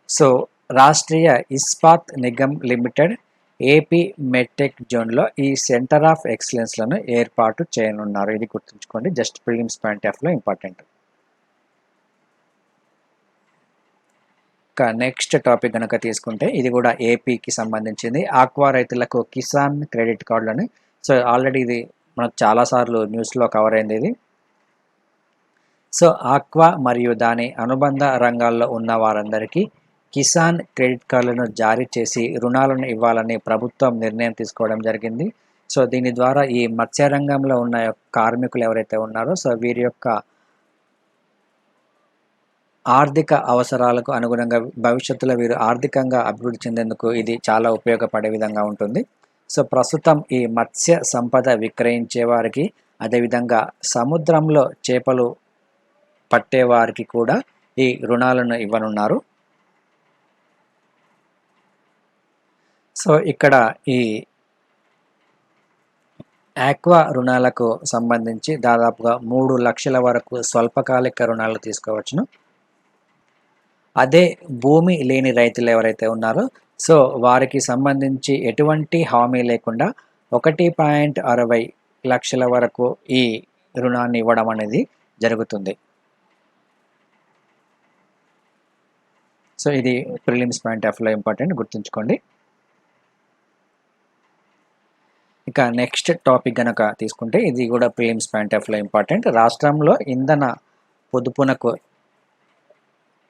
So Rashtriya Ispat Nigam limited AP medtech జోన్లో ఈ సెంటర్ ఆఫ్ ఎక్సలెన్స్లను ఏర్పాటు చేయనున్నారు. ఇది గుర్తుంచుకోండి, జస్ట్ ప్రిలిమ్స్ పాయింట్ ఆఫ్ లో ఇంపార్టెంట్. నెక్స్ట్ టాపిక్ కనుక తీసుకుంటే ఇది కూడా ఏపీకి సంబంధించింది. ఆక్వా రైతులకు కిసాన్ క్రెడిట్ కార్డులని. సో ఆల్రెడీ ఇది మనకు చాలాసార్లు న్యూస్లో కవర్ అయింది ఇది. సో ఆక్వా మరియు దాని అనుబంధ రంగాల్లో ఉన్న వారందరికీ కిసాన్ క్రెడిట్ కార్డులను జారీ చేసి రుణాలను ఇవ్వాలని ప్రభుత్వం నిర్ణయం తీసుకోవడం జరిగింది. సో దీని ద్వారా ఈ మత్స్య రంగంలో ఉన్న కార్మికులు ఎవరైతే ఉన్నారో సో వీరి యొక్క ఆర్థిక అవసరాలకు అనుగుణంగా భవిష్యత్తులో వీరు ఆర్థికంగా అభివృద్ధి చెందేందుకు ఇది చాలా ఉపయోగపడే విధంగా ఉంటుంది. సో ప్రస్తుతం ఈ మత్స్య సంపద విక్రయించే వారికి, అదేవిధంగా సముద్రంలో చేపలు పట్టేవారికి కూడా ఈ రుణాలను ఇవ్వనున్నారు. సో ఇక్కడ ఈ ఆక్వా రుణాలకు సంబంధించి దాదాపుగా 3 లక్షల వరకు స్వల్పకాలిక రుణాలు తీసుకోవచ్చును. అదే భూమి లేని రైతులు ఎవరైతే ఉన్నారో సో వారికి సంబంధించి ఎటువంటి హామీ లేకుండా 1.60 లక్షల వరకు ఈ రుణాన్ని ఇవ్వడం అనేది జరుగుతుంది. సో ఇది ప్రిలిమ్స్ పాయింట్ ఆఫ్ లో ఇంపార్టెంట్, గుర్తుంచుకోండి. ఇక నెక్స్ట్ టాపిక్ కనుక తీసుకుంటే ఇది కూడా ప్రిలిమ్స్ పాయింట్ ఆఫ్ లో ఇంపార్టెంట్. రాష్ట్రంలో ఇంధన పొదుపునకు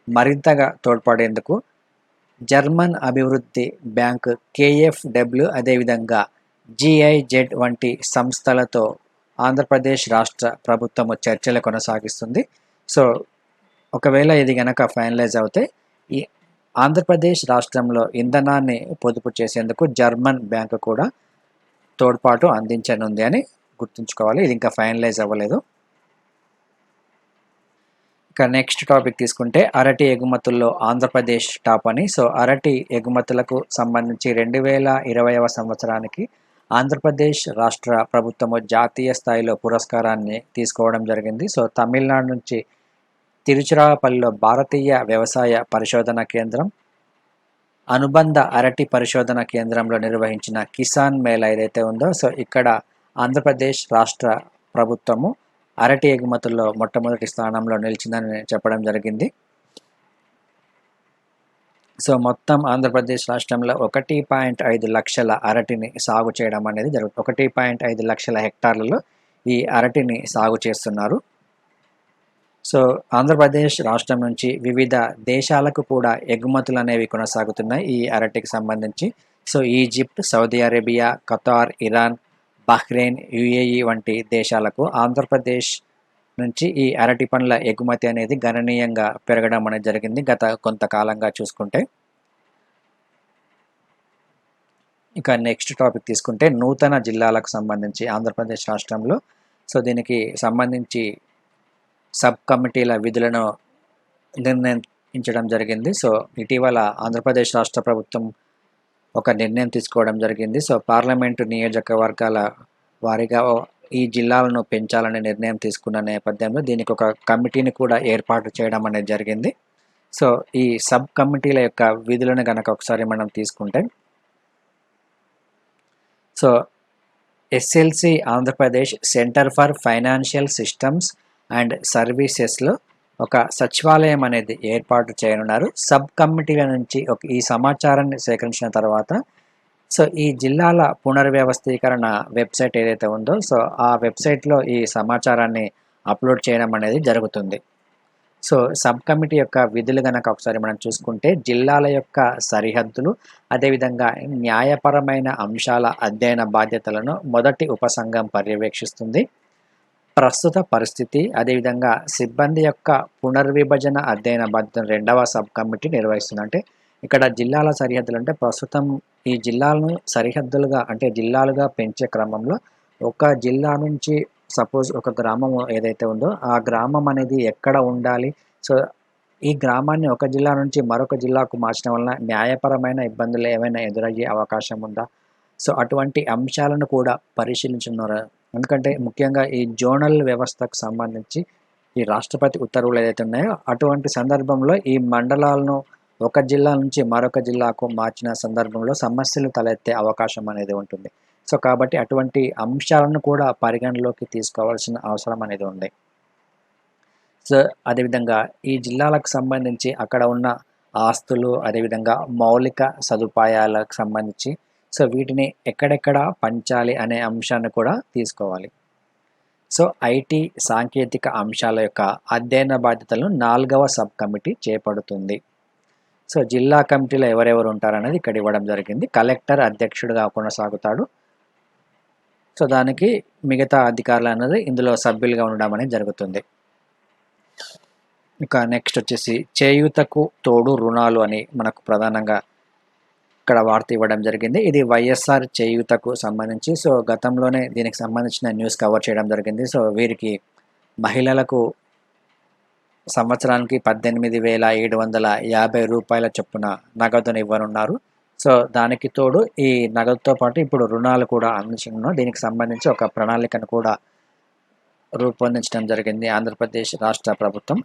మరింతగా తోడ్పడేందుకు జర్మన్ అభివృద్ధి బ్యాంక్ KfW అదేవిధంగా GIZ వంటి సంస్థలతో ఆంధ్రప్రదేశ్ రాష్ట్ర ప్రభుత్వము చర్చలు కొనసాగిస్తుంది. సో ఒకవేళ ఇది కనుక ఫైనలైజ్ అవుతే ఈ ఆంధ్రప్రదేశ్ రాష్ట్రంలో ఇంధనాన్ని పొదుపు చేసేందుకు జర్మన్ బ్యాంక్ కూడా తోడ్పాటు అందించనుంది అని గుర్తుంచుకోవాలి. ఇది ఇంకా ఫైనలైజ్ అవ్వలేదు. ఇక నెక్స్ట్ టాపిక్ తీసుకుంటే అరటి ఎగుమతుల్లో ఆంధ్రప్రదేశ్ టాప్ అని. సో అరటి ఎగుమతులకు సంబంధించి 2020వ సంవత్సరానికి ఆంధ్రప్రదేశ్ రాష్ట్ర ప్రభుత్వము జాతీయ స్థాయిలో పురస్కారాన్ని తీసుకోవడం జరిగింది. సో తమిళనాడు నుంచి తిరుచిరాపల్లిలో భారతీయ వ్యవసాయ పరిశోధన కేంద్రం, అనుబంధ అరటి పరిశోధన కేంద్రంలో నిర్వహించిన కిసాన్ మేళా ఏదైతే ఉందో సో ఇక్కడ ఆంధ్రప్రదేశ్ రాష్ట్ర ప్రభుత్వము అరటి ఎగుమతుల్లో మొట్టమొదటి స్థానంలో నిలిచిందని చెప్పడం జరిగింది. సో మొత్తం ఆంధ్రప్రదేశ్ రాష్ట్రంలో 1.5 లక్షల అరటిని సాగు చేయడం అనేది జరుగుతుంది. 1.5 లక్షల హెక్టార్లలో ఈ అరటిని సాగు చేస్తున్నారు. సో ఆంధ్రప్రదేశ్ రాష్ట్రం నుంచి వివిధ దేశాలకు కూడా ఎగుమతులు అనేవి కొనసాగుతున్నాయి ఈ అరటికి సంబంధించి. So Egypt, Saudi Arabia, Qatar, Iran, Bahrain, UAE వంటి దేశాలకు ఆంధ్రప్రదేశ్ నుంచి ఈ అరటి పండ్ల ఎగుమతి అనేది గణనీయంగా పెరగడం అనేది జరిగింది గత కొంతకాలంగా చూసుకుంటే. ఇక నెక్స్ట్ టాపిక్ తీసుకుంటే నూతన జిల్లాలకు సంబంధించి ఆంధ్రప్రదేశ్ రాష్ట్రంలో సో దీనికి సంబంధించి సబ్ కమిటీల విధులను నిర్ణయించడం జరిగింది. సో ఇటీవల ఆంధ్రప్రదేశ్ రాష్ట్ర ప్రభుత్వం ఒక నిర్ణయం తీసుకోవడం జరిగింది. సో పార్లమెంటు నియోజకవర్గాల వారీగా ఈ జిల్లాలను పెంచాలనే నిర్ణయం తీసుకున్న నేపథ్యంలో దీనికి ఒక కమిటీని కూడా ఏర్పాటు చేయడం అనేది జరిగింది. సో ఈ సబ్ కమిటీల యొక్క విధులను కనుక ఒకసారి మనం తీసుకుంటే so SLC Andhra Pradesh centre for financial systems and సర్వీసెస్లో ఒక సచివాలయం అనేది ఏర్పాటు చేయనున్నారు. సబ్ కమిటీల నుంచి ఈ సమాచారాన్ని సేకరించిన తర్వాత సో ఈ జిల్లాల పునర్వ్యవస్థీకరణ వెబ్సైట్ ఏదైతే ఉందో సో ఆ వెబ్సైట్లో ఈ సమాచారాన్ని అప్లోడ్ చేయడం అనేది జరుగుతుంది. సో సబ్ కమిటీ యొక్క విధులు గనక ఒకసారి మనం చూసుకుంటే జిల్లాల యొక్క సరిహద్దులు, అదేవిధంగా న్యాయపరమైన అంశాల అధ్యయన బాధ్యతలను మొదటి ఉపసంఘం పర్యవేక్షిస్తుంది. ప్రస్తుత పరిస్థితి, అదేవిధంగా సిబ్బంది యొక్క పునర్విభజన అధ్యయన బాధ్యతను రెండవ సబ్ కమిటీ నిర్వహిస్తుంది. అంటే ఇక్కడ జిల్లాల సరిహద్దులు అంటే ప్రస్తుతం ఈ జిల్లాలను సరిహద్దులుగా అంటే జిల్లాలుగా పెంచే క్రమంలో ఒక జిల్లా నుంచి సపోజ్ ఒక గ్రామం ఏదైతే ఉందో ఆ గ్రామం అనేది ఎక్కడ ఉండాలి, సో ఈ గ్రామాన్ని ఒక జిల్లా నుంచి మరొక జిల్లాకు మార్చడం వలన న్యాయపరమైన ఇబ్బందులు ఏమైనా ఎదురయ్యే అవకాశం ఉందా, సో అటువంటి అంశాలను కూడా పరిశీలించున్నారు. ఎందుకంటే ముఖ్యంగా ఈ జోనల్ వ్యవస్థకు సంబంధించి ఈ రాష్ట్రపతి ఉత్తర్వులు ఏదైతే ఉన్నాయో అటువంటి సందర్భంలో ఈ మండలాలను ఒక జిల్లా నుంచి మరొక జిల్లాకు మార్చిన సందర్భంలో సమస్యలు తలెత్తే అవకాశం అనేది ఉంటుంది. సో కాబట్టి అటువంటి అంశాలను కూడా పరిగణలోకి తీసుకోవాల్సిన అవసరం అనేది ఉంది. సో అదేవిధంగా ఈ జిల్లాలకు సంబంధించి అక్కడ ఉన్న ఆస్తులు, అదేవిధంగా మౌలిక సదుపాయాలకు సంబంధించి సో వీటిని ఎక్కడెక్కడ పంచాలి అనే అంశాన్ని కూడా తీసుకోవాలి. సో ఐటీ సాంకేతిక అంశాల యొక్క అధ్యయన బాధ్యతలను 4వ సబ్ కమిటీ చేపడుతుంది. సో జిల్లా కమిటీలో ఎవరెవరు ఉంటారనేది ఇక్కడ ఇవ్వడం జరిగింది. కలెక్టర్ అధ్యక్షుడిగా కొనసాగుతాడు. సో దానికి మిగతా అధికారులు అనేది ఇందులో సభ్యులుగా ఉండడం అనేది జరుగుతుంది. ఇక నెక్స్ట్ వచ్చేసి చేయూతకు తోడు రుణాలు అని మనకు ప్రధానంగా ఇక్కడ వార్త ఇవ్వడం జరిగింది. ఇది వైఎస్ఆర్ చేయూతకు సంబంధించి సో గతంలోనే దీనికి సంబంధించిన న్యూస్ కవర్ చేయడం జరిగింది. సో వీరికి మహిళలకు సంవత్సరానికి 18,750 రూపాయల చొప్పున నగదును ఇవ్వనున్నారు. సో దానికి తోడు ఈ నగదుతో పాటు ఇప్పుడు రుణాలు కూడా అందించనున్నారు. దీనికి సంబంధించి ఒక ప్రణాళికను కూడా రూపొందించడం జరిగింది ఆంధ్రప్రదేశ్ రాష్ట్ర ప్రభుత్వం.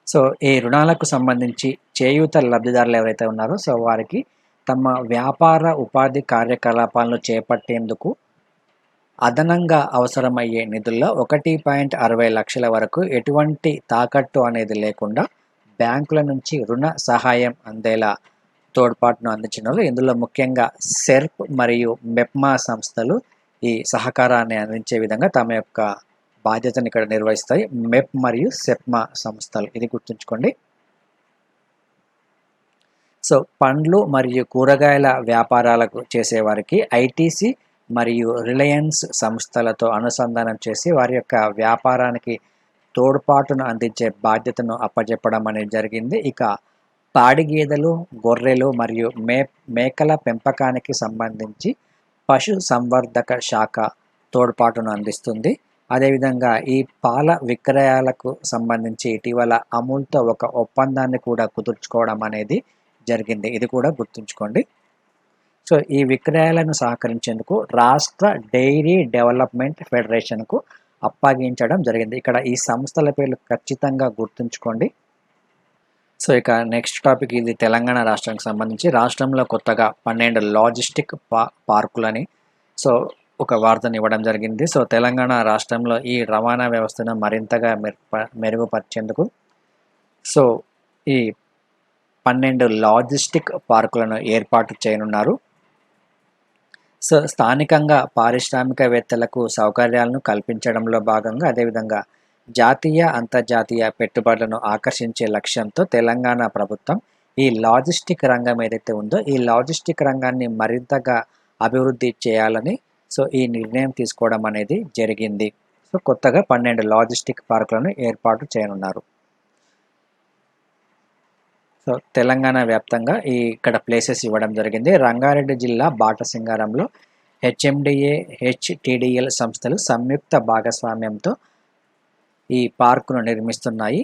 సో ఈ రుణాలకు సంబంధించి చేయూత లబ్ధిదారులు ఎవరైతే ఉన్నారో సో వారికి తమ వ్యాపార ఉపాధి కార్యకలాపాలను చేపట్టేందుకు అదనంగా అవసరమయ్యే నిధుల్లో 1.60 లక్షల వరకు ఎటువంటి తాకట్టు అనేది లేకుండా బ్యాంకుల నుంచి రుణ సహాయం అందేలా తోడ్పాటును అందించినారు. ఇందులో ముఖ్యంగా సెర్ప్ మరియు మెప్మా సంస్థలు ఈ సహకారాన్ని అందించే విధంగా తమ యొక్క బాధ్యతను ఇక్కడ నిర్వహిస్తాయి. మెప్ మరియు సెప్మా సంస్థలు, ఇది గుర్తుంచుకోండి. సో పండ్లు మరియు కూరగాయల వ్యాపారాలకు చేసేవారికి ఐటీసీ మరియు రిలయన్స్ సంస్థలతో అనుసంధానం చేసి వారి యొక్క వ్యాపారానికి తోడ్పాటును అందించే బాధ్యతను అప్పచెప్పడం అనేది జరిగింది. ఇక పాడి గేదెలు, గొర్రెలు మరియు మేకల పెంపకానికి సంబంధించి పశు సంవర్ధక శాఖ తోడ్పాటును అందిస్తుంది. అదేవిధంగా ఈ పాల విక్రయాలకు సంబంధించి ఇటీవల అమూల్తో ఒక ఒప్పందాన్ని కూడా కుదుర్చుకోవడం అనేది జరిగింది, ఇది కూడా గుర్తుంచుకోండి. సో ఈ విక్రయాలను సహకరించేందుకు రాష్ట్ర డైరీ డెవలప్మెంట్ ఫెడరేషన్కు అప్పగించడం జరిగింది. ఇక్కడ ఈ సంస్థల పేర్లు ఖచ్చితంగా గుర్తుంచుకోండి. సో ఇక నెక్స్ట్ టాపిక్, ఇది తెలంగాణ రాష్ట్రానికి సంబంధించి రాష్ట్రంలో కొత్తగా 12 లాజిస్టిక్ పార్కులని సో ఒక వార్తను ఇవ్వడం జరిగింది. సో తెలంగాణ రాష్ట్రంలో ఈ రవాణా వ్యవస్థను మరింతగా మెరుగుపరిచేందుకు సో ఈ 12 లాజిస్టిక్ పార్కులను ఏర్పాటు చేయనున్నారు. సో స్థానికంగా పారిశ్రామికవేత్తలకు సౌకర్యాలను కల్పించడంలో భాగంగా అదేవిధంగా జాతీయ అంతర్జాతీయ పెట్టుబడులను ఆకర్షించే లక్ష్యంతో తెలంగాణ ప్రభుత్వం ఈ లాజిస్టిక్ రంగం ఏదైతే ఉందో ఈ లాజిస్టిక్ రంగాన్ని మరింతగా అభివృద్ధి చేయాలని సో ఈ నిర్ణయం తీసుకోవడం అనేది జరిగింది. సో కొత్తగా 12 లాజిస్టిక్ పార్కులను ఏర్పాటు చేయనున్నారు. సో తెలంగాణ వ్యాప్తంగా ఇక్కడ ప్లేసెస్ ఇవ్వడం జరిగింది. రంగారెడ్డి జిల్లా బాటసింగారంలో హెచ్ఎండిఏ, హెచ్టిడిఎల్ సంస్థలు సంయుక్త భాగస్వామ్యంతో ఈ పార్కును నిర్మిస్తున్నాయి.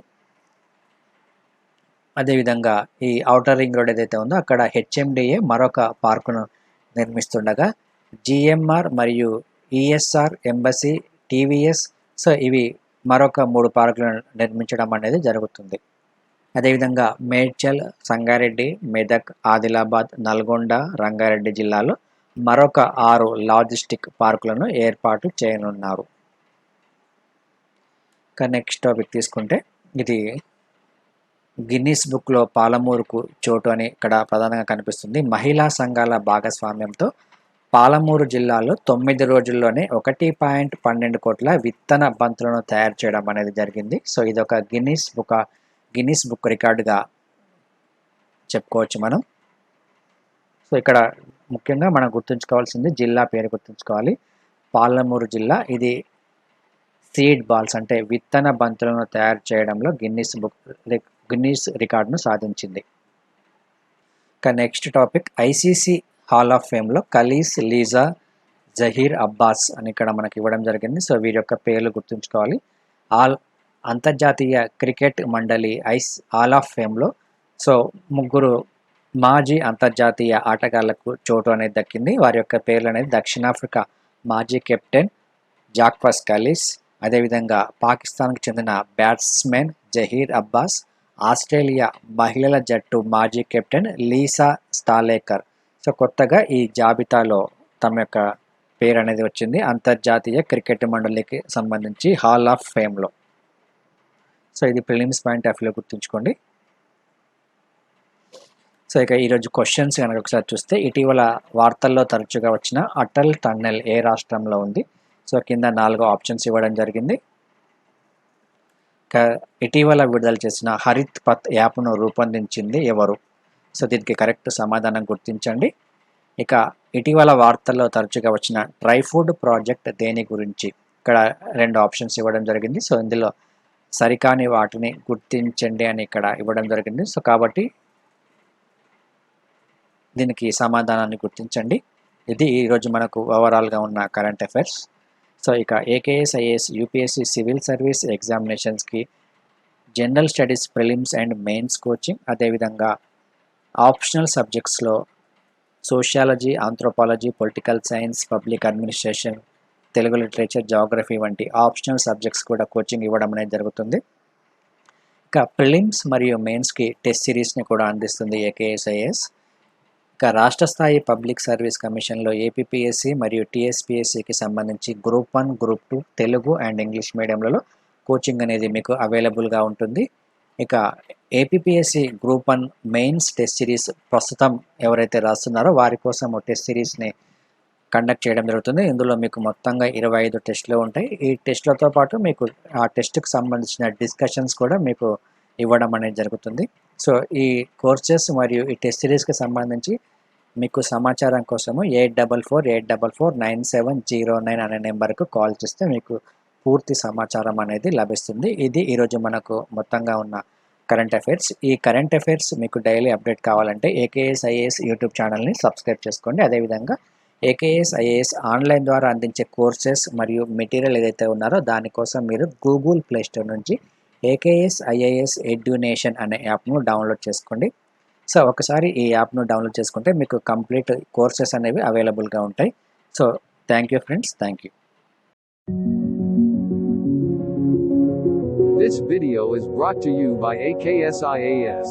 అదేవిధంగా ఈ ఔటర్ రింగ్ రోడ్ ఏదైతే ఉందో అక్కడ హెచ్ఎండిఏ మరొక పార్కును నిర్మిస్తుండగా జిఎంఆర్ మరియు ఈఎస్ఆర్, ఎంబసీ, టీవీఎస్ సో ఇవి మరొక 3 పార్కులను నిర్మించడం అనేది జరుగుతుంది. అదేవిధంగా మేడ్చల్, సంగారెడ్డి, మెదక్, ఆదిలాబాద్, నల్గొండ, రంగారెడ్డి జిల్లాలో మరొక 6 లాజిస్టిక్ పార్కులను ఏర్పాటు చేయనున్నారు. ఇక నెక్స్ట్ టాపిక్ తీసుకుంటే ఇది గిన్నిస్ బుక్లో పాలమూరుకు చోటు అని ఇక్కడ ప్రధానంగా కనిపిస్తుంది. మహిళా సంఘాల భాగస్వామ్యంతో పాలమూరు జిల్లాలో 9 రోజుల్లోనే 1.12 కోట్ల విత్తన బంతులను తయారు చేయడం అనేది జరిగింది. సో ఇది ఒక గిన్నిస్ బుక్ రికార్డుగా చెప్పుకోవచ్చు మనం. సో ఇక్కడ ముఖ్యంగా మనం గుర్తుంచుకోవాల్సింది జిల్లా పేరు గుర్తుంచుకోవాలి. పాలమూరు జిల్లా. ఇది సీడ్ బాల్స్ అంటే విత్తన బంతులను తయారు చేయడంలో గిన్నిస్ రికార్డును సాధించింది. ఇక next topic, ICC hall of ఫేమ్లో ఖలీస్, లీజా, జహీర్ అబ్బాస్ అని ఇక్కడ మనకి ఇవ్వడం జరిగింది. సో వీరి యొక్క పేర్లు గుర్తుంచుకోవాలి. అంతర్జాతీయ క్రికెట్ మండలి హాల్ ఆఫ్ ఫేమ్లో సో ముగ్గురు మాజీ అంతర్జాతీయ ఆటగాళ్లకు చోటు అనేది దక్కింది. వారి యొక్క పేర్లు అనేది దక్షిణాఫ్రికా మాజీ కెప్టెన్ జాక్వస్ ఖలీస్, అదేవిధంగా పాకిస్తాన్కు చెందిన బ్యాట్స్మెన్ జహీర్ అబ్బాస్, ఆస్ట్రేలియా మహిళల జట్టు మాజీ కెప్టెన్ లీసా స్టాలేకర్. సో కొత్తగా ఈ జాబితాలో తమ యొక్క పేరు అనేది వచ్చింది అంతర్జాతీయ క్రికెట్ మండలికి సంబంధించి హాల్ ఆఫ్ ఫేమ్లో. సో ఇది ప్రిలిమ్స్ పాయింట్ ఆఫ్ వ్యూలో గుర్తుంచుకోండి. సో ఇక ఈరోజు క్వశ్చన్స్ కనుక ఒకసారి చూస్తే, ఇటీవల వార్తల్లో తరచుగా వచ్చిన అటల్ టన్నెల్ ఏ రాష్ట్రంలో ఉంది? సో కింద 4 ఆప్షన్స్ ఇవ్వడం జరిగింది. ఇటీవల విడుదల చేసిన హరిత్ పత్ యాప్ను రూపొందించింది ఎవరు? సో దీనికి కరెక్ట్ సమాధానం గుర్తించండి. ఇక ఇటీవల వార్తల్లో తరచుగా వచ్చిన ట్రై ఫుడ్ ప్రాజెక్ట్ దేని గురించి? ఇక్కడ 2 ఆప్షన్స్ ఇవ్వడం జరిగింది. సో ఇందులో సరికాని వాటిని గుర్తించండి అని ఇక్కడ ఇవ్వడం జరిగింది. సో కాబట్టి దీనికి సమాధానాన్ని గుర్తించండి. ఇది ఈరోజు మనకు ఓవరాల్గా ఉన్న కరెంట్ అఫైర్స్. సో ఇక AKS, IAS, UPSC civil service ఎగ్జామినేషన్స్కి general studies prelims and mains coaching, అదేవిధంగా ఆప్షనల్ సబ్జెక్ట్స్లో sociology, anthropology, political science, public administration, Telugu literature, geography వంటి ఆప్షనల్ సబ్జెక్ట్స్ కూడా కోచింగ్ ఇవ్వడం అనేది జరుగుతుంది. ఇక ప్రిలిమ్స్ మరియు మెయిన్స్కి టెస్ట్ సిరీస్ని కూడా అందిస్తుంది ఏకేఎస్, ఐఏఎస్. ఇక రాష్ట్ర స్థాయి పబ్లిక్ సర్వీస్ కమిషన్లో ఏపీపీఎస్సీ మరియు టీఎస్పీఎస్సీకి సంబంధించి group 1, group 2 Telugu and English మీడియంలలో కోచింగ్ అనేది మీకు అవైలబుల్గా ఉంటుంది. ఇక APPSC group 1 mains test series ప్రస్తుతం ఎవరైతే రాస్తున్నారో వారి కోసం టెస్ట్ సిరీస్ని కండక్ట్ చేయడం జరుగుతుంది. ఇందులో మీకు మొత్తంగా 25 టెస్టులు ఉంటాయి. ఈ టెస్టులతో పాటు మీకు ఆ టెస్ట్కి సంబంధించిన డిస్కషన్స్ కూడా మీకు ఇవ్వడం అనేది జరుగుతుంది. సో ఈ కోర్సెస్ మరియు ఈ టెస్ట్ సిరీస్కి సంబంధించి మీకు సమాచారం కోసము 8448449709 అనే నెంబర్కు కాల్ చేస్తే మీకు పూర్తి సమాచారం అనేది లభిస్తుంది. ఇది ఈరోజు మనకు మొత్తంగా ఉన్న కరెంట్ అఫైర్స్. ఈ కరెంట్ అఫైర్స్ మీకు డైలీ అప్డేట్ కావాలంటే ఏకేఎస్, ఐఏఎస్ యూట్యూబ్ ఛానల్ని సబ్స్క్రైబ్ చేసుకోండి. అదేవిధంగా ఏకేఎస్, ఐఏఎస్ ఆన్లైన్ ద్వారా అందించే కోర్సెస్ మరియు మెటీరియల్ ఏదైతే ఉన్నారో దానికోసం మీరు గూగుల్ ప్లే స్టోర్ నుంచి ఏకేఎస్, ఐఏఎస్ ఎడ్యునేషన్ అనే యాప్ను డౌన్లోడ్ చేసుకోండి. సో ఒకసారి ఈ యాప్ను డౌన్లోడ్ చేసుకుంటే మీకు కంప్లీట్ కోర్సెస్ అనేవి అవైలబుల్గా ఉంటాయి. So thank you friends, thank you. This video is brought to you by AKS IAS.